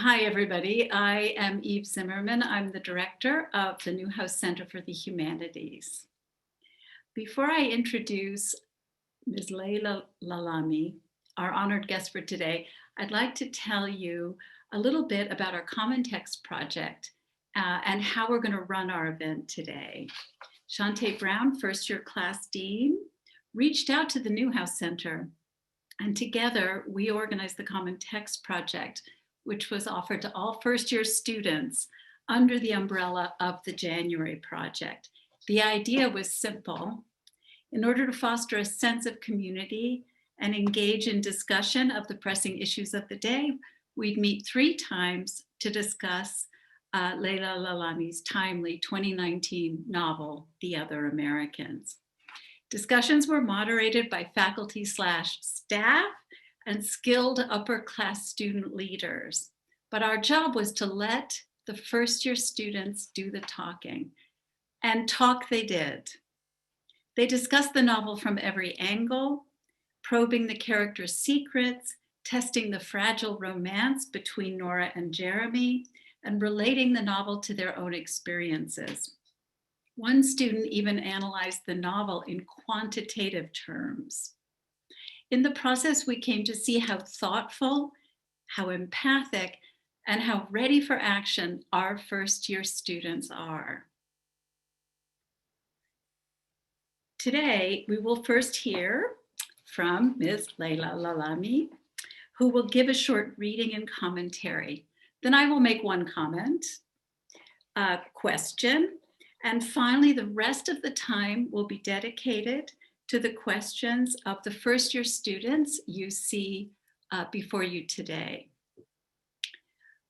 Hi, everybody. I am Eve Zimmerman. I'm the director of the Newhouse Center for the Humanities. Before I introduce Ms. Laila Lalami, our honored guest for today, I'd like to tell you a little bit about our Common Text project and how we're going to run our event today. Shante Brown, first year class dean, reached out to the Newhouse Center, and together we organized the Common Text project, which was offered to all first-year students under the umbrella of the January project. The idea was simple. In order to foster a sense of community and engage in discussion of the pressing issues of the day, we'd meet 3 times to discuss Laila Lalami's timely 2019 novel, The Other Americans. Discussions were moderated by faculty/staff and skilled upper-class student leaders. But our job was to let the first-year students do the talking, and talk they did. They discussed the novel from every angle, probing the characters' secrets, testing the fragile romance between Nora and Jeremy, and relating the novel to their own experiences. One student even analyzed the novel in quantitative terms. In the process, we came to see how thoughtful, how empathic, and how ready for action our first-year students are. Today, we will first hear from Ms. Laila Lalami, who will give a short reading and commentary. Then I will make one comment, a question, and finally, the rest of the time will be dedicated to the questions of the first-year students you see before you today.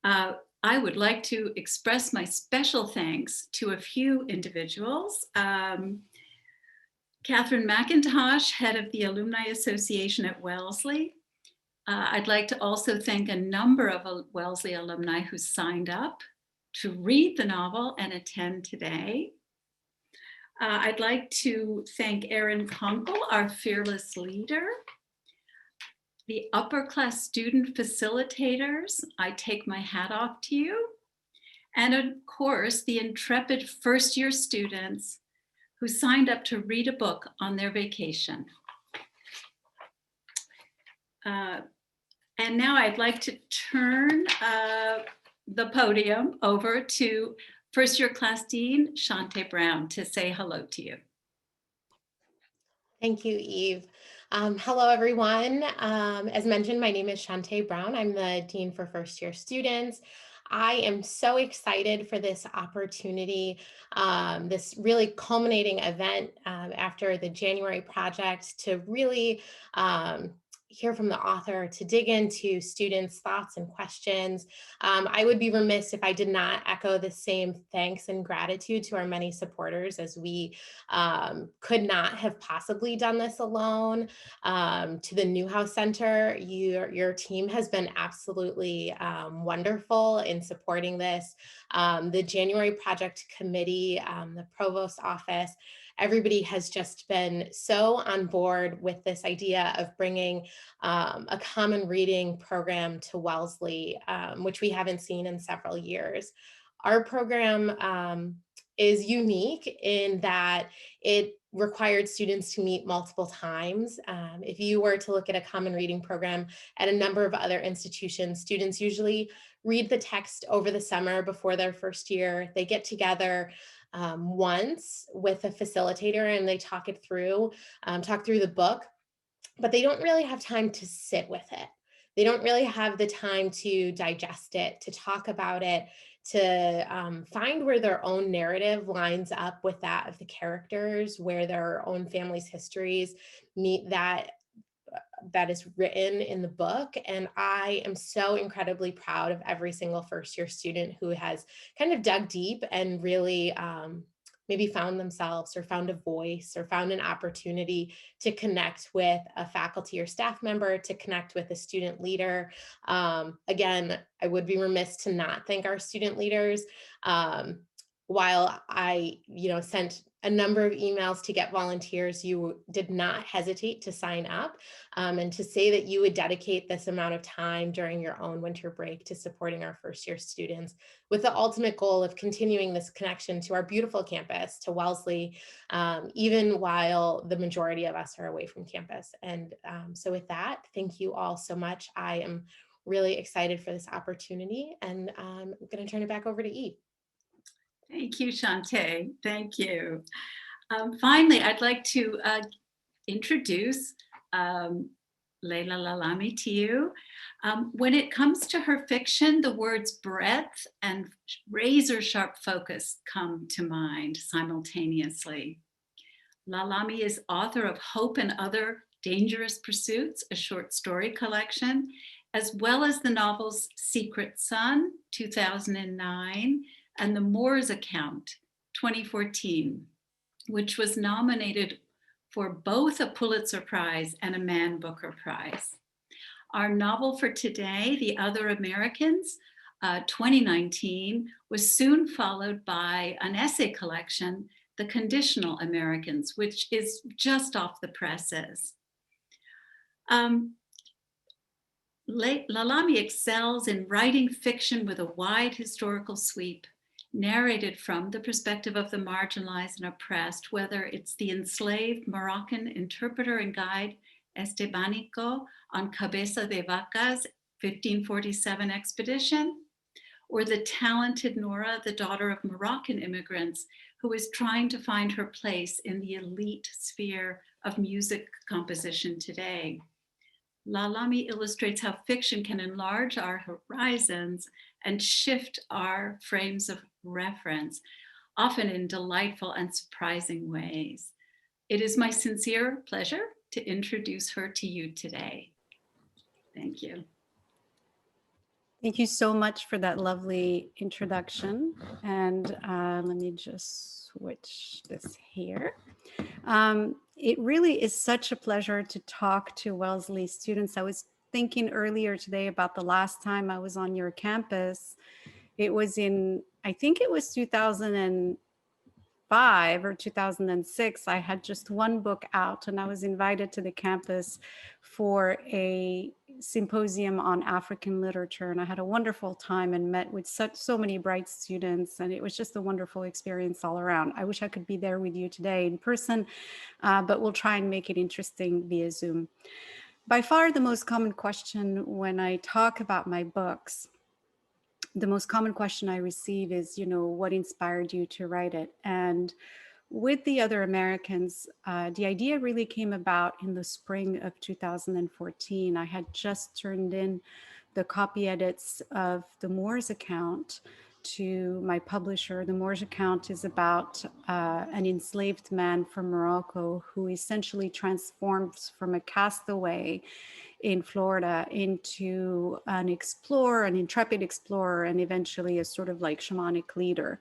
I would like to express my special thanks to a few individuals. Catherine McIntosh, head of the Alumni Association at Wellesley. I'd like to also thank a number of Wellesley alumni who signed up to read the novel and attend today. I'd like to thank Erin Kunkel, our fearless leader. The upper class student facilitators, I take my hat off to you. And of course, the intrepid first-year students who signed up to read a book on their vacation. And now I'd like to turn the podium over to first-year class dean, Shante Brown, to say hello to you. Thank you, Eve. Hello, everyone. As mentioned, my name is Shante Brown. I'm the Dean for First Year Students. I am so excited for this opportunity, this really culminating event after the January project to really hear from the author, to dig into students' thoughts and questions. I would be remiss if I did not echo the same thanks and gratitude to our many supporters, as we could not have possibly done this alone. To the Newhouse Center, your team has been absolutely wonderful in supporting this. The January Project Committee, the Provost Office, everybody has just been so on board with this idea of bringing a common reading program to Wellesley, which we haven't seen in several years. Our program is unique in that it required students to meet multiple times. If you were to look at a common reading program at a number of other institutions, students usually read the text over the summer before their first year. They get together once with a facilitator and they talk through the book, but they don't really have time to sit with it. They don't really have the time to digest it, to talk about it, to find where their own narrative lines up with that of the characters, where their own family's histories meet that is written in the book. And I am so incredibly proud of every single first year student who has kind of dug deep and really maybe found themselves or found a voice or found an opportunity to connect with a faculty or staff member, to connect with a student leader. Again, I would be remiss to not thank our student leaders. While I, sent a number of emails to get volunteers, you did not hesitate to sign up and to say that you would dedicate this amount of time during your own winter break to supporting our first year students with the ultimate goal of continuing this connection to our beautiful campus, to Wellesley, even while the majority of us are away from campus. And so with that, thank you all so much. I am really excited for this opportunity, and I'm going to turn it back over to Eve. Thank you, Shantae. Thank you. Finally, I'd like to introduce Leila Lalami to you. When it comes to her fiction, the words breadth and razor sharp focus come to mind simultaneously. Lalami is author of Hope and Other Dangerous Pursuits, a short story collection, as well as the novels Secret Sun, 2009, and The Moor's Account, 2014, which was nominated for both a Pulitzer Prize and a Man Booker Prize. Our novel for today, The Other Americans, 2019, was soon followed by an essay collection, The Conditional Americans, which is just off the presses. Lalami excels in writing fiction with a wide historical sweep, narrated from the perspective of the marginalized and oppressed, whether it's the enslaved Moroccan interpreter and guide Estebanico on Cabeza de Vaca's 1547 expedition, or the talented Nora, the daughter of Moroccan immigrants, who is trying to find her place in the elite sphere of music composition today. Lalami illustrates how fiction can enlarge our horizons and shift our frames of reference, often in delightful and surprising ways. It is my sincere pleasure to introduce her to you today. Thank you. Thank you so much for that lovely introduction. And let me just switch this here. It really is such a pleasure to talk to Wellesley students. I was thinking earlier today about the last time I was on your campus. It was in, I think it was 2005 or 2006. I had just one book out and I was invited to the campus for a symposium on African literature. And I had a wonderful time and met with so many bright students. And it was just a wonderful experience all around. I wish I could be there with you today in person, but we'll try and make it interesting via Zoom. By far, the most common question when I talk about my books, the most common question I receive is, what inspired you to write it? And with The Other Americans, the idea really came about in the spring of 2014. I had just turned in the copy edits of The Moor's Account to my publisher. The Moor's Account is about an enslaved man from Morocco who essentially transforms from a castaway in Florida into an explorer, an intrepid explorer, and eventually a sort of like shamanic leader.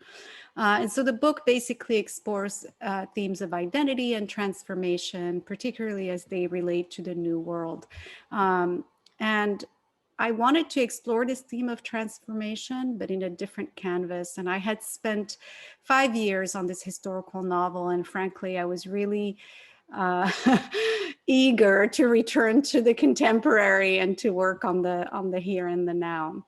And so the book basically explores themes of identity and transformation, particularly as they relate to the New World. And I wanted to explore this theme of transformation, but in a different canvas. And I had spent 5 years on this historical novel. And frankly, I was really eager to return to the contemporary and to work on the here and the now.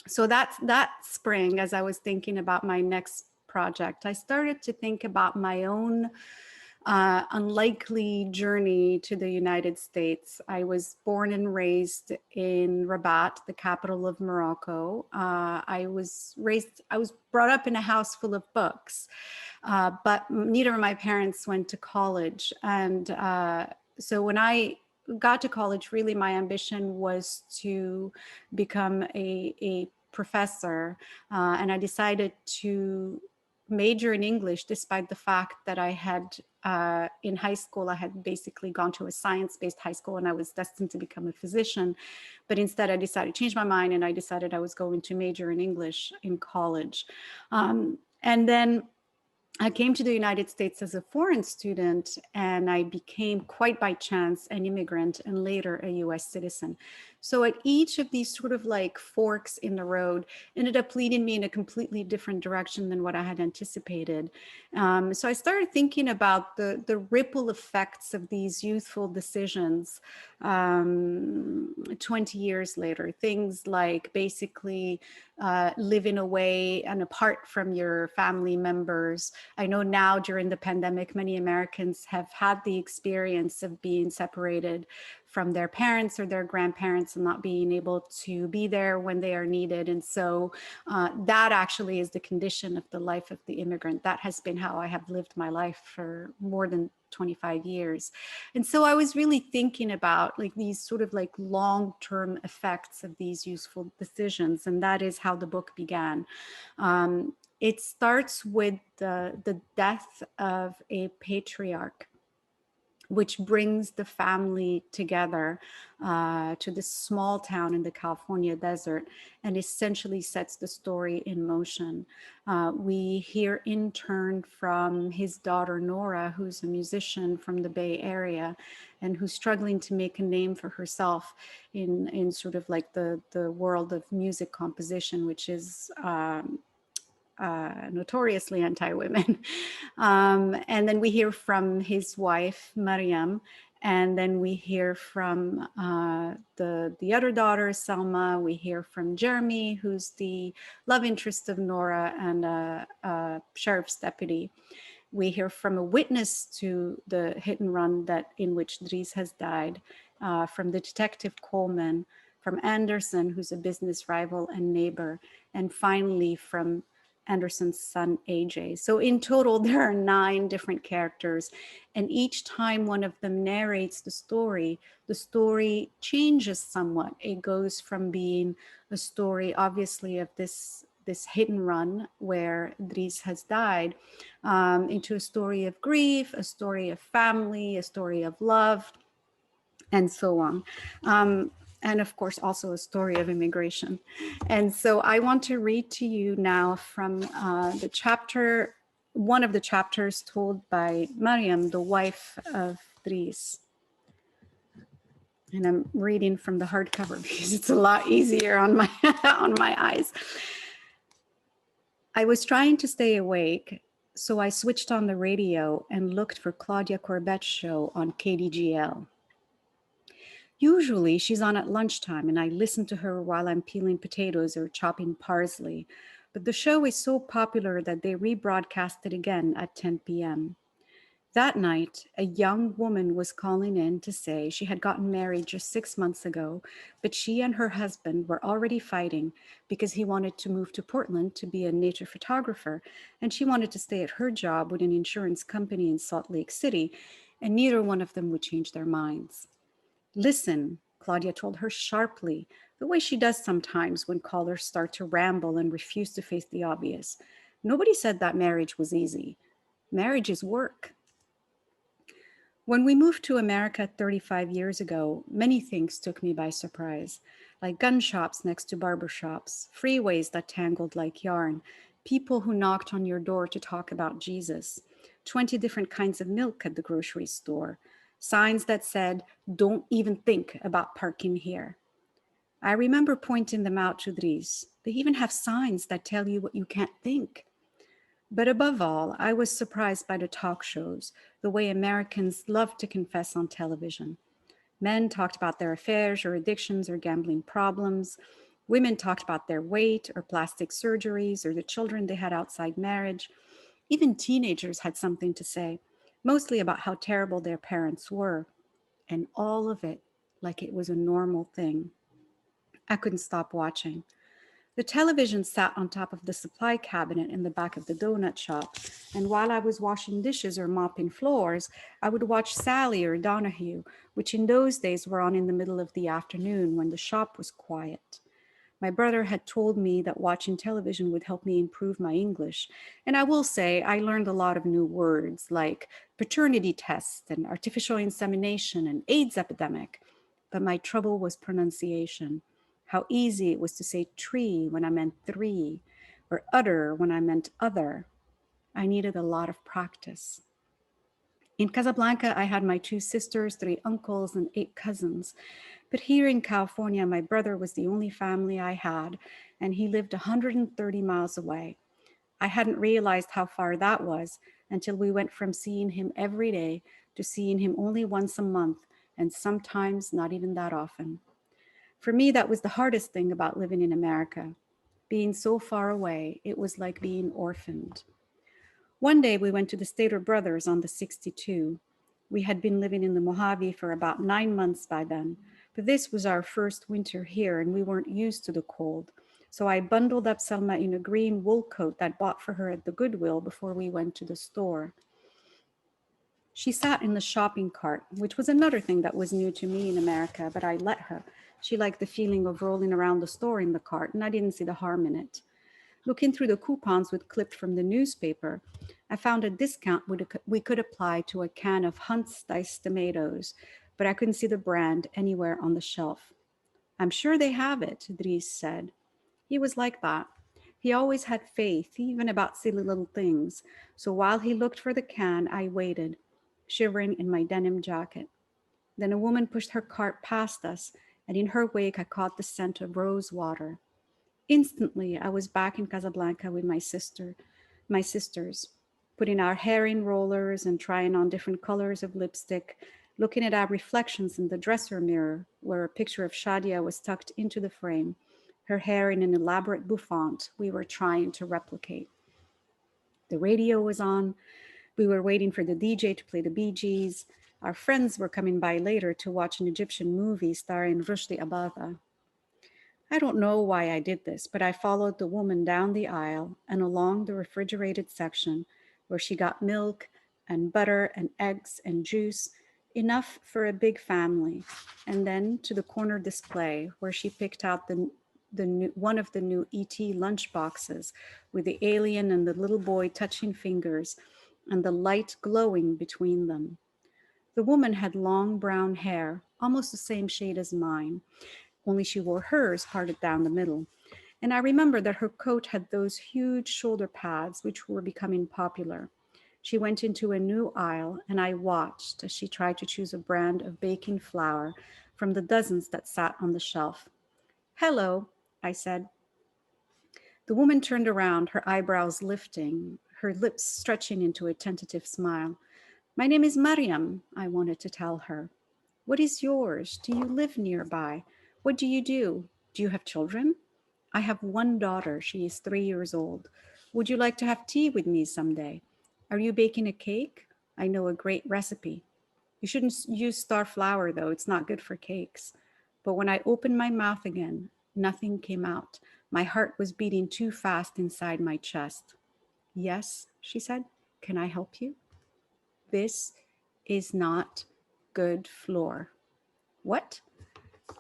So that spring, as I was thinking about my next project, I started to think about my own unlikely journey to the United States. I was born and raised in Rabat, the capital of Morocco. I was brought up in a house full of books, but neither of my parents went to college. And so when I got to college, really my ambition was to become a professor, and I decided to major in English, despite the fact that I had in high school, I had basically gone to a science-based high school and I was destined to become a physician. But instead I decided to change my mind and I decided I was going to major in English in college. And then I came to the United States as a foreign student, and I became quite by chance an immigrant and later a US citizen. So at each of these sort of like forks in the road ended up leading me in a completely different direction than what I had anticipated. So I started thinking about the ripple effects of these youthful decisions 20 years later. Things like basically living away and apart from your family members. I know now during the pandemic, many Americans have had the experience of being separated from their parents or their grandparents and not being able to be there when they are needed. And so that actually is the condition of the life of the immigrant. That has been how I have lived my life for more than 25 years. And so I was really thinking about like these sort of like long-term effects of these useful decisions. And that is how the book began. It starts with the death of a patriarch, which brings the family together to this small town in the California desert and essentially sets the story in motion. We hear in turn from his daughter, Nora, who's a musician from the Bay Area and who's struggling to make a name for herself in sort of like the world of music composition, which is notoriously anti-women. And then we hear from his wife, Mariam, and then we hear from the other daughter, Salma. We hear from Jeremy, who's the love interest of Nora and a sheriff's deputy. We hear from a witness to the hit and run that in which Dries has died, from the detective Coleman, from Anderson, who's a business rival and neighbor, and finally from Anderson's son, AJ. So in total, there are 9 different characters. And each time one of them narrates the story changes somewhat. It goes from being a story, obviously, of this hit and run where Dries has died, into a story of grief, a story of family, a story of love, and so on. And of course, also a story of immigration. And so I want to read to you now from the chapter, one of the chapters told by Mariam, the wife of Dries. And I'm reading from the hardcover because it's a lot easier on my, on my eyes. I was trying to stay awake, so I switched on the radio and looked for Claudia Corbet's show on KDGL. Usually she's on at lunchtime and I listen to her while I'm peeling potatoes or chopping parsley, but the show is so popular that they rebroadcast it again at 10 p.m. That night, a young woman was calling in to say she had gotten married just 6 months ago, but she and her husband were already fighting because he wanted to move to Portland to be a nature photographer, and she wanted to stay at her job with an insurance company in Salt Lake City, and neither one of them would change their minds. Listen, Claudia told her sharply, the way she does sometimes when callers start to ramble and refuse to face the obvious. Nobody said that marriage was easy. Marriage is work. When we moved to America 35 years ago, many things took me by surprise, like gun shops next to barber shops, freeways that tangled like yarn, people who knocked on your door to talk about Jesus, 20 different kinds of milk at the grocery store, signs that said, don't even think about parking here. I remember pointing them out to Dries. They even have signs that tell you what you can't think. But above all, I was surprised by the talk shows, the way Americans love to confess on television. Men talked about their affairs or addictions or gambling problems. Women talked about their weight or plastic surgeries or the children they had outside marriage. Even teenagers had something to say, mostly about how terrible their parents were, and all of it like it was a normal thing. I couldn't stop watching. The television sat on top of the supply cabinet in the back of the donut shop, and while I was washing dishes or mopping floors, I would watch Sally or Donahue, which in those days were on in the middle of the afternoon when the shop was quiet. My brother had told me that watching television would help me improve my English, and I will say I learned a lot of new words like paternity test and artificial insemination and AIDS epidemic, but my trouble was pronunciation. How easy it was to say tree when I meant 3, or udder when I meant other. I needed a lot of practice. In Casablanca, I had my 2 sisters, 3 uncles, and 8 cousins. But here in California, my brother was the only family I had, and he lived 130 miles away. I hadn't realized how far that was until we went from seeing him every day to seeing him only once a month, and sometimes not even that often. For me, that was the hardest thing about living in America. Being so far away, it was like being orphaned. One day we went to the Stater Brothers on the 62. We had been living in the Mojave for about 9 months by then, but this was our first winter here and we weren't used to the cold. So I bundled up Selma in a green wool coat that I bought for her at the Goodwill before we went to the store. She sat in the shopping cart, which was another thing that was new to me in America, but I let her. She liked the feeling of rolling around the store in the cart, and I didn't see the harm in it. Looking through the coupons we'd clipped from the newspaper, I found a discount we could apply to a can of Hunt's diced tomatoes, but I couldn't see the brand anywhere on the shelf. I'm sure they have it, Dries said. He was like that. He always had faith, even about silly little things. So while he looked for the can, I waited, shivering in my denim jacket. Then a woman pushed her cart past us, and in her wake, I caught the scent of rose water. Instantly, I was back in Casablanca with my sisters, putting our hair in rollers and trying on different colors of lipstick, looking at our reflections in the dresser mirror where a picture of Shadia was tucked into the frame, her hair in an elaborate bouffant we were trying to replicate. The radio was on. We were waiting for the DJ to play the Bee Gees. Our friends were coming by later to watch an Egyptian movie starring Rushdie Ababa. I don't know why I did this, but I followed the woman down the aisle and along the refrigerated section where she got milk and butter and eggs and juice, enough for a big family, and then to the corner display where she picked out one of the new ET lunch boxes with the alien and the little boy touching fingers and the light glowing between them. The woman had long brown hair, almost the same shade as mine, only she wore hers parted down the middle. And I remember that her coat had those huge shoulder pads which were becoming popular. She went into a new aisle, and I watched as she tried to choose a brand of baking flour from the dozens that sat on the shelf. "Hello," I said. The woman turned around, her eyebrows lifting, her lips stretching into a tentative smile. "My name is Mariam," I wanted to tell her. "What is yours? Do you live nearby? What do you do? Do you have children?" "I have one daughter. She is 3 years old. Would you like to have tea with me someday? Are you baking a cake? I know a great recipe. You shouldn't use star flour, though. It's not good for cakes." But when I opened my mouth again, nothing came out. My heart was beating too fast inside my chest. "Yes," she said. "Can I help you?" "This is not good floor." "What?"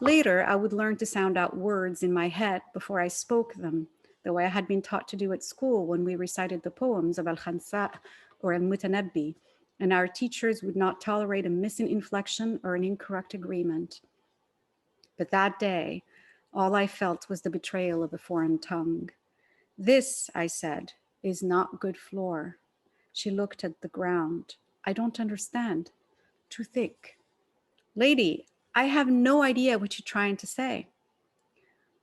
Later, I would learn to sound out words in my head before I spoke them, the way I had been taught to do at school when we recited the poems of Al-Khansa or Al-Mutanabbi, and our teachers would not tolerate a missing inflection or an incorrect agreement. But that day, all I felt was the betrayal of a foreign tongue. "This," I said, "is not good floor." She looked at the ground. "I don't understand. Too thick." "Lady, I have no idea what you're trying to say."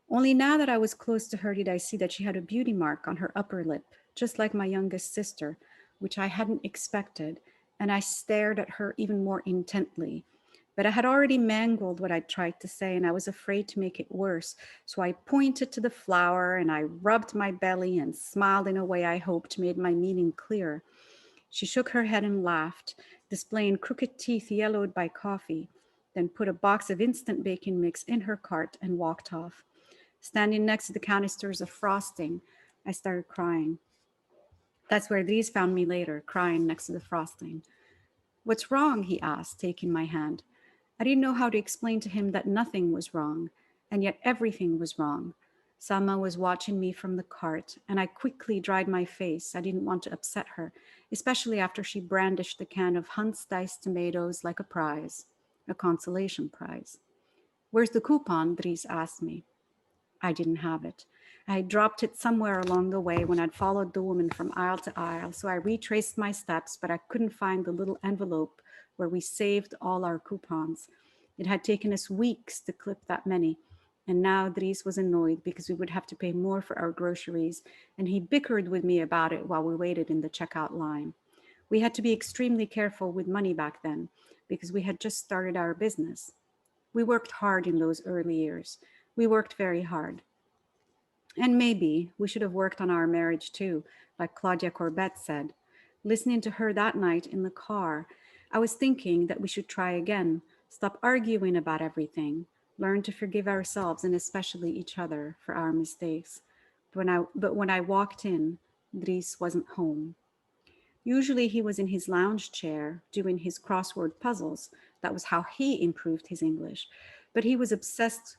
Only now that I was close to her did I see that she had a beauty mark on her upper lip, just like my youngest sister, which I hadn't expected, and I stared at her even more intently. But I had already mangled what I'd tried to say, and I was afraid to make it worse, so I pointed to the flower, and I rubbed my belly and smiled in a way I hoped made my meaning clear. She shook her head and laughed, displaying crooked teeth yellowed by coffee, then put a box of instant baking mix in her cart and walked off. Standing next to the canisters of frosting, I started crying. That's where Dries found me later, crying next to the frosting. "What's wrong?" he asked, taking my hand. I didn't know how to explain to him that nothing was wrong, and yet everything was wrong. Salma was watching me from the cart, and I quickly dried my face. I didn't want to upset her, especially after she brandished the can of Hunt's diced tomatoes like a prize, a consolation prize. "Where's the coupon?" Dries asked me. I didn't have it. I had dropped it somewhere along the way when I'd followed the woman from aisle to aisle, so I retraced my steps, but I couldn't find the little envelope where we saved all our coupons. It had taken us weeks to clip that many, and now Dries was annoyed because we would have to pay more for our groceries, and he bickered with me about it while we waited in the checkout line. We had to be extremely careful with money back then because we had just started our business. We worked hard in those early years. We worked very hard. And maybe we should have worked on our marriage too, like Claudia Corbett said. Listening to her that night in the car, I was thinking that we should try again, stop arguing about everything, learn to forgive ourselves and especially each other for our mistakes. But when I walked in, Dries wasn't home. Usually he was in his lounge chair doing his crossword puzzles. That was how he improved his English. But he was obsessed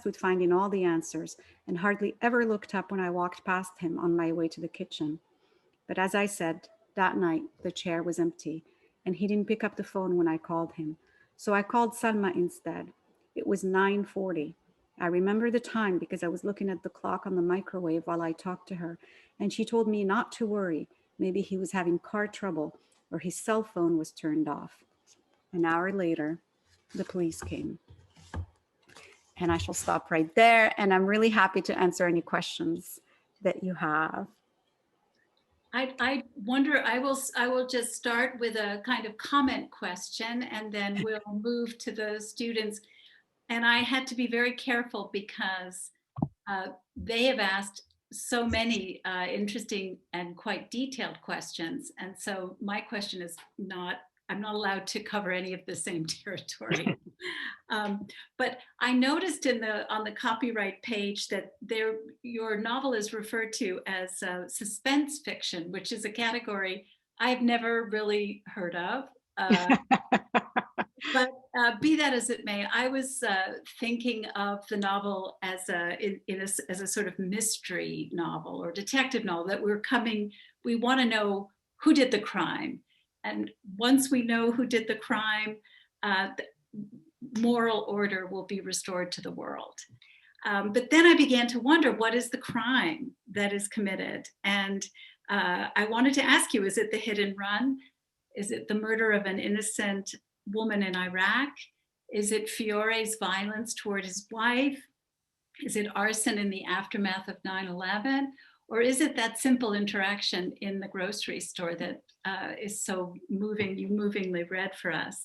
with finding all the answers and hardly ever looked up when I walked past him on my way to the kitchen. But as I said, that night the chair was empty and he didn't pick up the phone when I called him. So I called Salma instead. It was 9:40. I remember the time because I was looking at the clock on the microwave while I talked to her, and she told me not to worry. Maybe he was having car trouble or his cell phone was turned off. An hour later, the police came. And I shall stop right there. And I'm really happy to answer any questions that you have. I wonder, I will just start with a kind of comment question and then we'll move to the students. And I had to be very careful because they have asked so many interesting and quite detailed questions. And so my question is I'm not allowed to cover any of the same territory. But I noticed on the copyright page that your novel is referred to as suspense fiction, which is a category I've never really heard of. But be that as it may, I was thinking of the novel as as a sort of mystery novel or detective novel that we want to know who did the crime. And once we know who did the crime, moral order will be restored to the world. But then I began to wonder, what is the crime that is committed? And I wanted to ask you, is it the hit and run? Is it the murder of an innocent woman in Iraq? Is it Fiore's violence toward his wife? Is it arson in the aftermath of 9/11? Or is it that simple interaction in the grocery store that is so moving, you movingly read for us?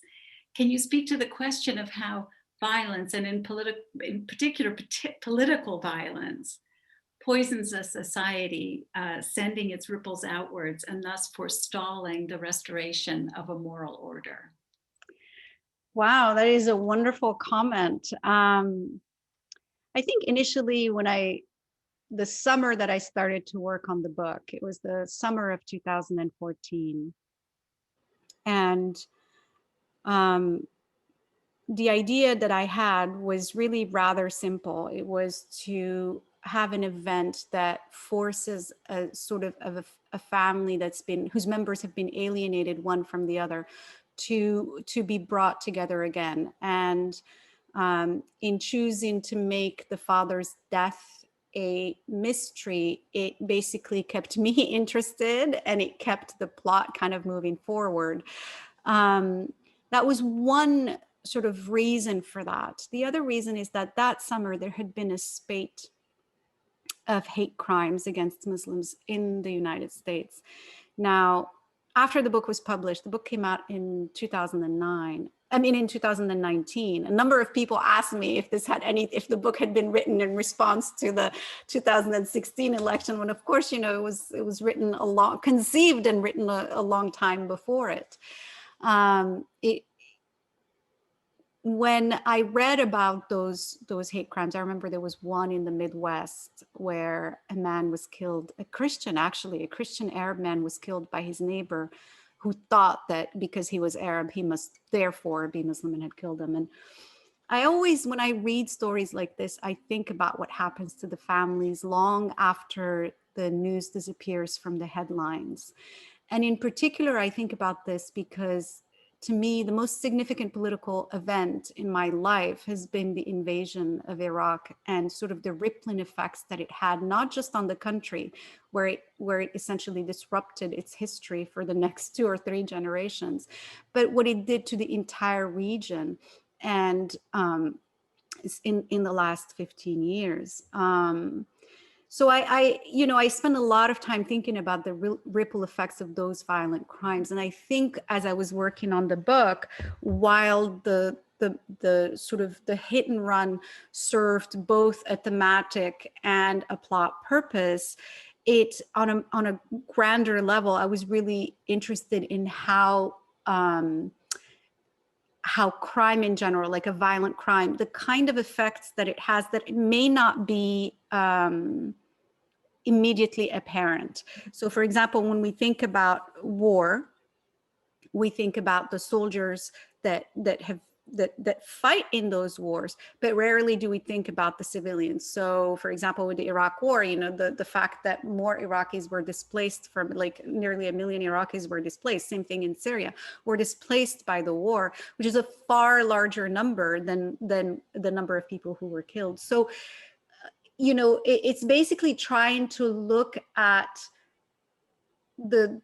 Can you speak to the question of how violence, and in particular political violence, poisons a society, sending its ripples outwards and thus forestalling the restoration of a moral order? Wow, that is a wonderful comment. I think initially the summer that I started to work on the book, it was the summer of 2014. And the idea that I had was really rather simple. It was to have an event that forces a sort of a family whose members have been alienated one from the other to be brought together again. And in choosing to make the father's death a mystery, it basically kept me interested and it kept the plot kind of moving forward. That was one sort of reason for that. The other reason is that summer there had been a spate of hate crimes against Muslims in the United States. Now, after the book was published, the book came out in 2009. In 2019, a number of people asked me if the book had been written in response to the 2016 election, when of course, it was written conceived and written a long time before it. When I read about those hate crimes, I remember there was one in the Midwest where a man was killed, a Christian Arab man was killed by his neighbor, who thought that because he was Arab, he must therefore be Muslim, and had killed him. And I always, when I read stories like this, I think about what happens to the families long after the news disappears from the headlines. And in particular, I think about this because to me, the most significant political event in my life has been the invasion of Iraq and sort of the rippling effects that it had, not just on the country, where it essentially disrupted its history for the next 2 or 3 generations, but what it did to the entire region and in the last 15 years. So I spent a lot of time thinking about the ripple effects of those violent crimes. And I think as I was working on the book, while the sort of the hit and run served both a thematic and a plot purpose, it on a grander level, I was really interested in how crime in general, like a violent crime, the kind of effects that it has that it may not be immediately apparent. So for example, when we think about war, we think about the soldiers that fight in those wars, but rarely do we think about the civilians. So for example, with the Iraq war, the fact that more Iraqis were displaced, from like nearly 1 million Iraqis were displaced, same thing in Syria, were displaced by the war, which is a far larger number than the number of people who were killed. So it's basically trying to look at the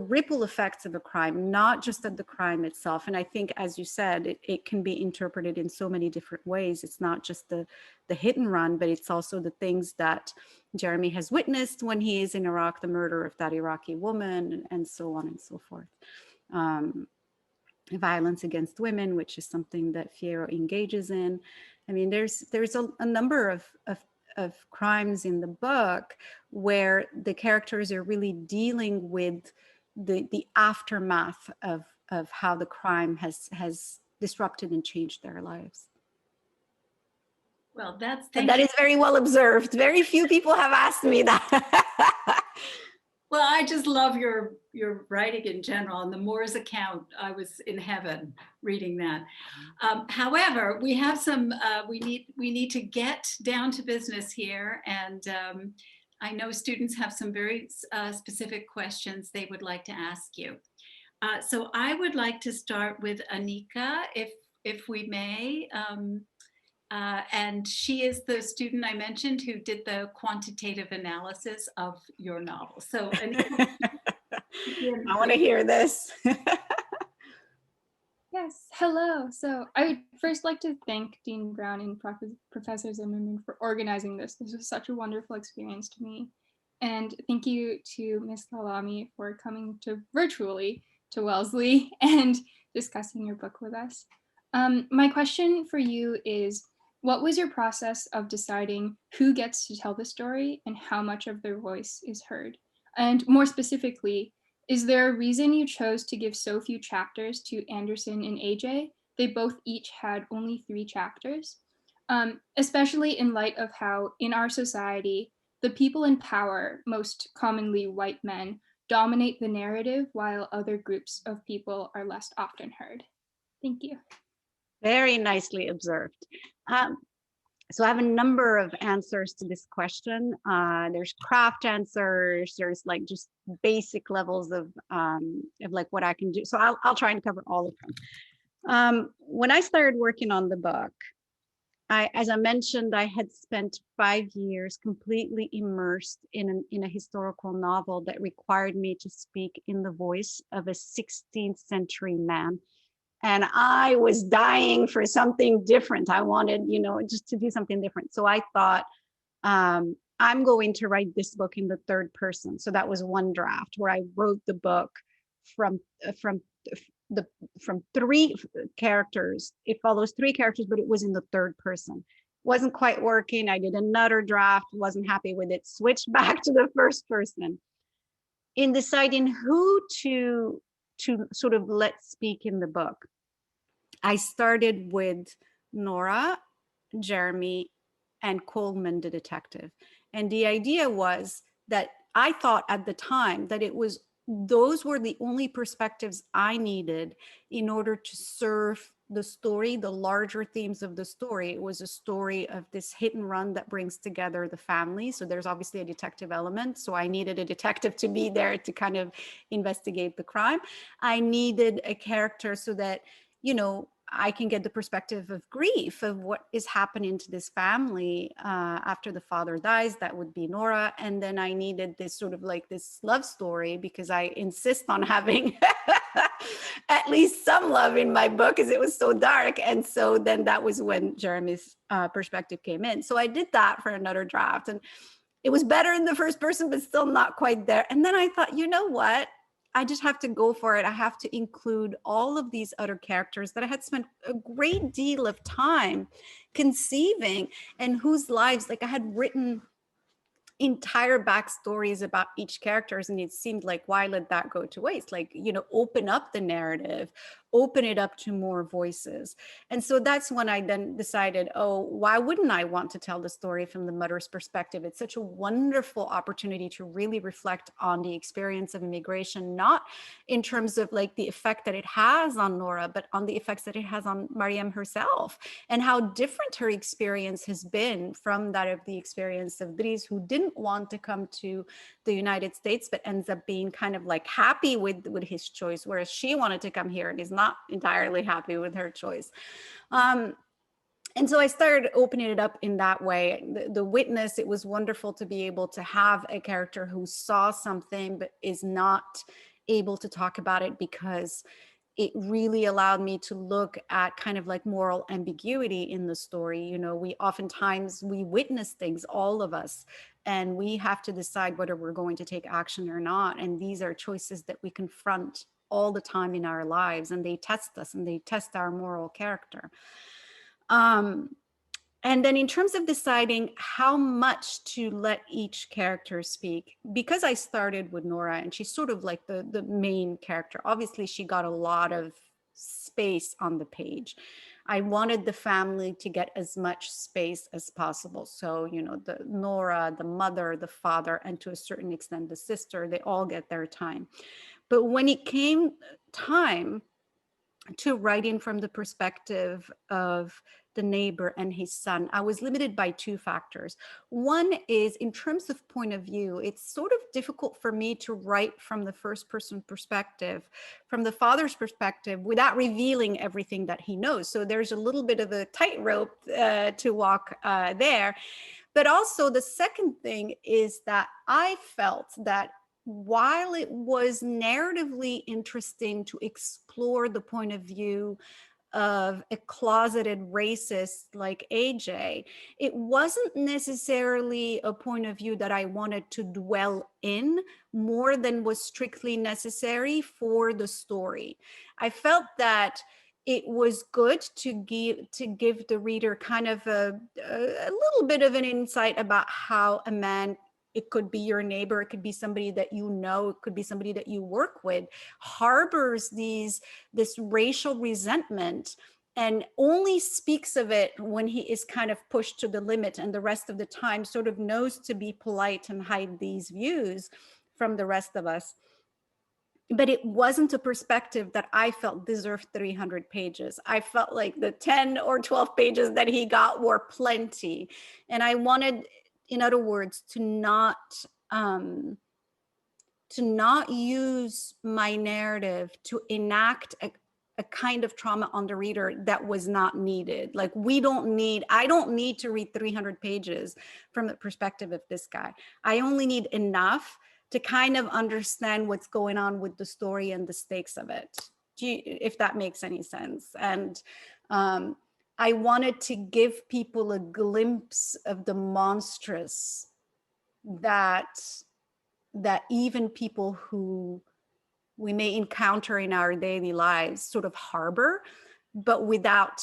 ripple effects of a crime, not just at the crime itself. And I think, as you said, it can be interpreted in so many different ways. It's not just the hit and run, but it's also the things that Jeremy has witnessed when he is in Iraq, the murder of that Iraqi woman, and so on and so forth. Violence against women, which is something that Fierro engages in. I mean, there's a number of crimes in the book where the characters are really dealing with the aftermath of how the crime has disrupted and changed their lives. Well, that is very well observed. Very few people have asked me that. Well, I just love your writing in general, and the Moor's account. I was in heaven reading that. However, we have some. We need to get down to business here, and I know students have some very specific questions they would like to ask you. So I would like to start with Anika, if we may. And she is the student I mentioned who did the quantitative analysis of your novel. So Anika, I want to hear this. Yes, hello. So I would first like to thank Dean Brown and Professor Zimmerman for organizing this. This was such a wonderful experience to me. And thank you to Ms. Lalami for coming virtually to Wellesley and discussing your book with us. My question for you is, what was your process of deciding who gets to tell the story and how much of their voice is heard? And more specifically, is there a reason you chose to give so few chapters to Anderson and AJ? They both each had only 3 chapters, especially in light of how in our society, the people in power, most commonly white men, dominate the narrative while other groups of people are less often heard. Thank you. Very nicely observed. So I have a number of answers to this question. There's craft answers, there's like just basic levels of like what I can do. So I'll try and cover all of them. When I started working on the book, as I mentioned, I had spent 5 years completely immersed in a historical novel that required me to speak in the voice of a 16th century man. And I was dying for something different. I wanted, just to do something different. So I thought, I'm going to write this book in the 3rd person. So that was one draft where I wrote the book from 3 characters. It follows 3 characters, but it was in the 3rd person. Wasn't quite working. I did another draft, wasn't happy with it, switched back to the 1st person. In deciding who to sort of let speak in the book, I started with Nora, Jeremy, and Coleman, the detective. And the idea was that I thought at the time that those were the only perspectives I needed in order to serve the story, the larger themes of the story. It was a story of this hit and run that brings together the family. So there's obviously a detective element. So I needed a detective to be there to kind of investigate the crime. I needed a character so that, you know, I can get the perspective of grief of what is happening to this family after the father dies. That would be Nora. And then I needed this sort of like this love story, because I insist on having at least some love in my book, because it was so dark. And so then that was when Jeremy's perspective came in. So I did that for another draft, and it was better in the first person, but still not quite there. And then I thought, you know what? I just have to go for it. I have to include all of these other characters that I had spent a great deal of time conceiving, and whose lives, like I had written entire backstories about each characters, and it seemed like, why let that go to waste? Like, you know, open up the narrative, open it up to more voices. And so that's when I then decided, oh, why wouldn't I want to tell the story from the mother's perspective? It's such a wonderful opportunity to really reflect on the experience of immigration, not in terms of like the effect that it has on Nora, but on the effects that it has on Mariam herself, and how different her experience has been from that of the experience of Dries, who didn't want to come to the United States, but ends up being kind of like happy with his choice, whereas she wanted to come here and is not entirely happy with her choice. And so I started opening it up in that way. The witness, it was wonderful to be able to have a character who saw something but is not able to talk about it, because it really allowed me to look at kind of like moral ambiguity in the story. You know, we oftentimes, we witness things, all of us, and we have to decide whether we're going to take action or not. And these are choices that we confront all the time in our lives, and they test us and they test our moral character. And then in terms of deciding how much to let each character speak, because I started with Nora and she's sort of like the main character, obviously she got a lot of space on the page. I wanted the family to get as much space as possible. So, you know, the Nora, the mother, the father, and to a certain extent, the sister, they all get their time. But when it came time to writing from the perspective of the neighbor and his son, I was limited by two factors. One is, in terms of point of view, it's sort of difficult for me to write from the first person perspective, from the father's perspective, without revealing everything that he knows. So there's a little bit of a tightrope to walk there. But also the second thing is that I felt that while it was narratively interesting to explore the point of view of a closeted racist like AJ, it wasn't necessarily a point of view that I wanted to dwell in more than was strictly necessary for the story. I felt that it was good to give the reader kind of a little bit of an insight about how a man, it could be your neighbor, it could be somebody that you know, it could be somebody that you work with, harbors this racial resentment and only speaks of it when he is kind of pushed to the limit, and the rest of the time sort of knows to be polite and hide these views from the rest of us. But it wasn't a perspective that I felt deserved 300 pages. I felt like the 10 or 12 pages that he got were plenty. And I wanted, in other words, to not use my narrative to enact a kind of trauma on the reader that was not needed. Like I don't need to read 300 pages from the perspective of this guy. I only need enough to kind of understand what's going on with the story and the stakes of it, if that makes any sense. And I wanted to give people a glimpse of the monstrous that even people who we may encounter in our daily lives sort of harbor, but without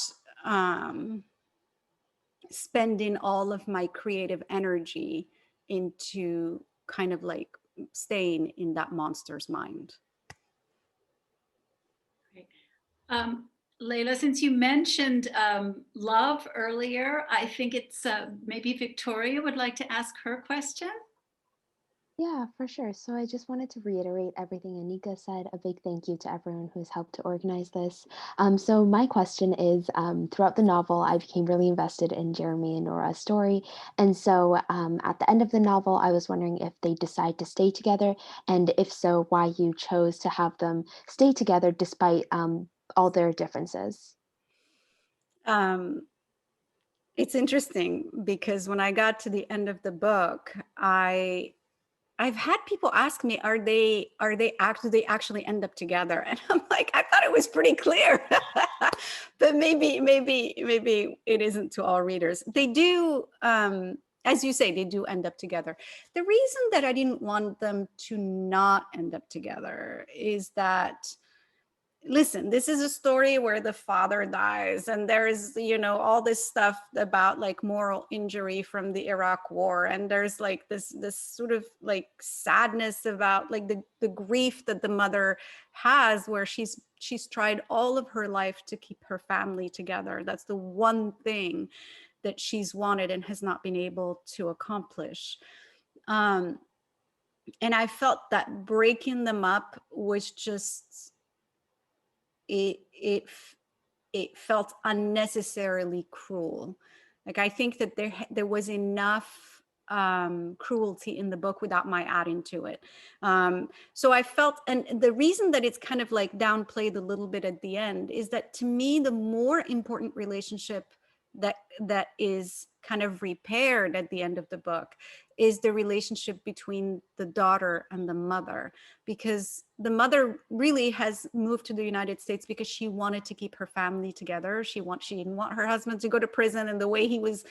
spending all of my creative energy into kind of like staying in that monster's mind. Great. Leila, since you mentioned love earlier, I think it's maybe Victoria would like to ask her question. Yeah, for sure. So I just wanted to reiterate everything Anika said. A big thank you to everyone who's helped to organize this. So my question is, throughout the novel, I became really invested in Jeremy and Nora's story. And so at the end of the novel, I was wondering if they decide to stay together, and if so, why you chose to have them stay together despite all their differences. Um, it's interesting because when I got to the end of the book, I've had people ask me, do they actually end up together? And I'm like, I thought it was pretty clear, but maybe it isn't to all readers. They do, as you say, they do end up together. The reason that I didn't want them to not end up together is that, listen, this is a story where the father dies, and there's, all this stuff about like moral injury from the Iraq war, and there's like this sort of like sadness about like the grief that the mother has, where she's tried all of her life to keep her family together. That's the one thing that she's wanted and has not been able to accomplish. And I felt that breaking them up was just, it felt unnecessarily cruel. Like, I think that there was enough cruelty in the book without my adding to it. So I felt, and the reason that it's kind of like downplayed a little bit at the end is that, to me, the more important relationship that is kind of repaired at the end of the book is the relationship between the daughter and the mother, because the mother really has moved to the United States because she wanted to keep her family together. She didn't want her husband to go to prison, and the way he was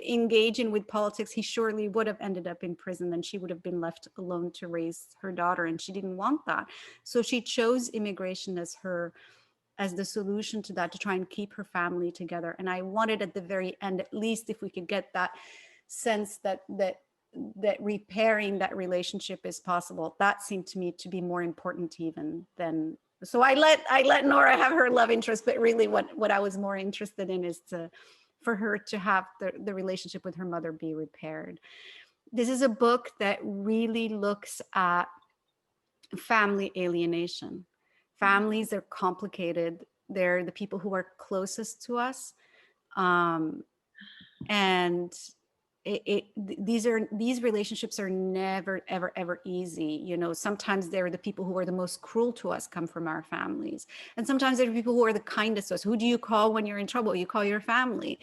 engaging with politics, he surely would have ended up in prison, and she would have been left alone to raise her daughter, and she didn't want that. So she chose immigration as the solution to that, to try and keep her family together. And I wanted at the very end, at least, if we could get that sense that repairing that relationship is possible. That seemed to me to be more important even than, so I let Nora have her love interest, but really what I was more interested in is for her to have the relationship with her mother be repaired. This is a book that really looks at family alienation. Families are complicated. They're the people who are closest to us. And these relationships are never, ever, ever easy. Sometimes they're the people who are the most cruel to us come from our families. And sometimes they're the people who are the kindest to us. Who do you call when you're in trouble? You call your family.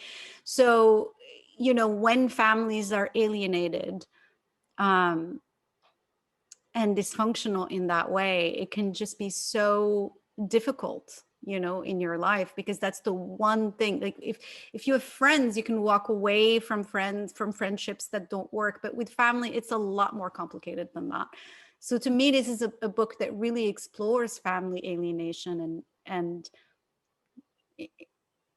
So, when families are alienated, and dysfunctional in that way, it can just be so difficult, in your life, because that's the one thing. Like, if you have friends, you can walk away from friendships that don't work, but with family, it's a lot more complicated than that. So to me, this is a book that really explores family alienation, and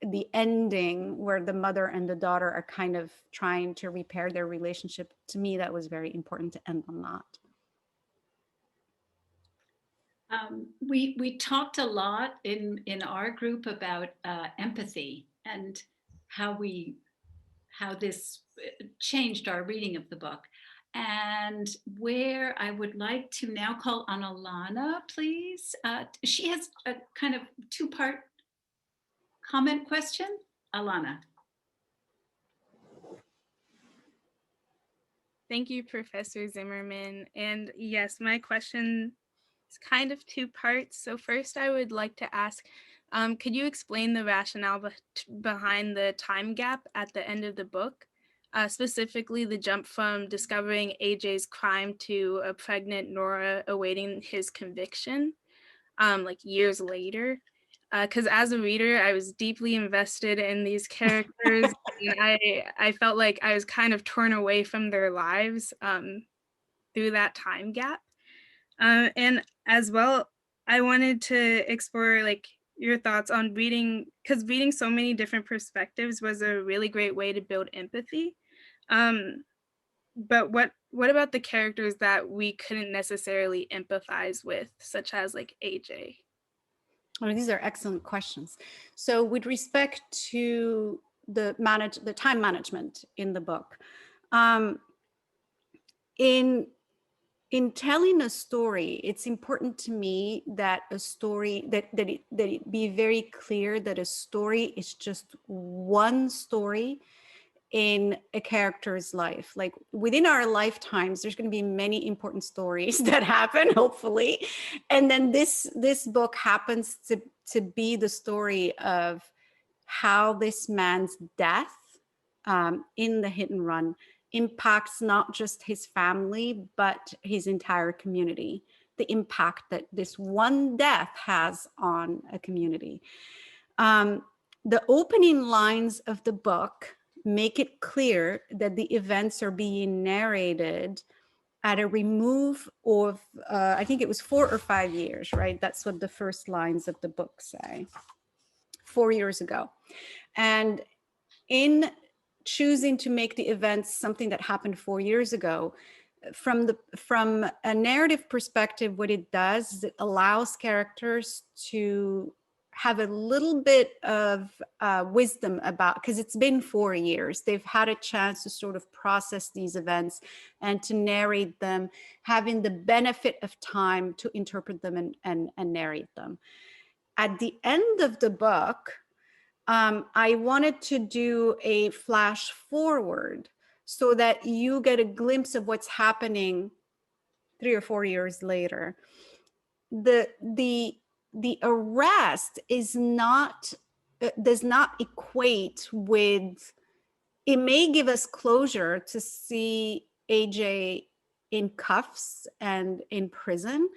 the ending where the mother and the daughter are kind of trying to repair their relationship. To me, that was very important to end on that. We talked a lot in our group about empathy and how this changed our reading of the book. And where I would like to now call on Alana, please. She has a kind of two-part comment question. Alana. Thank you, Professor Zimmerman. And yes, my question is kind of two parts. So first, I would like to ask, could you explain the rationale behind the time gap at the end of the book? Specifically, the jump from discovering AJ's crime to a pregnant Nora awaiting his conviction, like years later. Because as a reader, I was deeply invested in these characters. And I felt like I was kind of torn away from their lives through that time gap. And as well, I wanted to explore like your thoughts on reading, because reading so many different perspectives was a really great way to build empathy. But what about the characters that we couldn't necessarily empathize with, such as like AJ? Oh, these are excellent questions. So with respect to the time management in the book, in telling a story, it's important to me that a story, that it be very clear that a story is just one story in a character's life. Like within our lifetimes, there's going to be many important stories that happen, hopefully. And then this book happens to be the story of how this man's death in the hit and run impacts not just his family, but his entire community, the impact that this one death has on a community. The opening lines of the book make it clear that the events are being narrated at a remove of, I think it was 4 or 5 years, right? That's what the first lines of the book say, 4 years ago. And in choosing to make the events something that happened 4 years ago, from a narrative perspective, what it does is it allows characters to have a little bit of wisdom about, because it's been 4 years, they've had a chance to sort of process these events and to narrate them, having the benefit of time to interpret them and narrate them. At the end of the book, I wanted to do a flash forward so that you get a glimpse of what's happening 3 or 4 years later. The arrest is not, does not equate with, it may give us closure to see AJ in cuffs and in prison,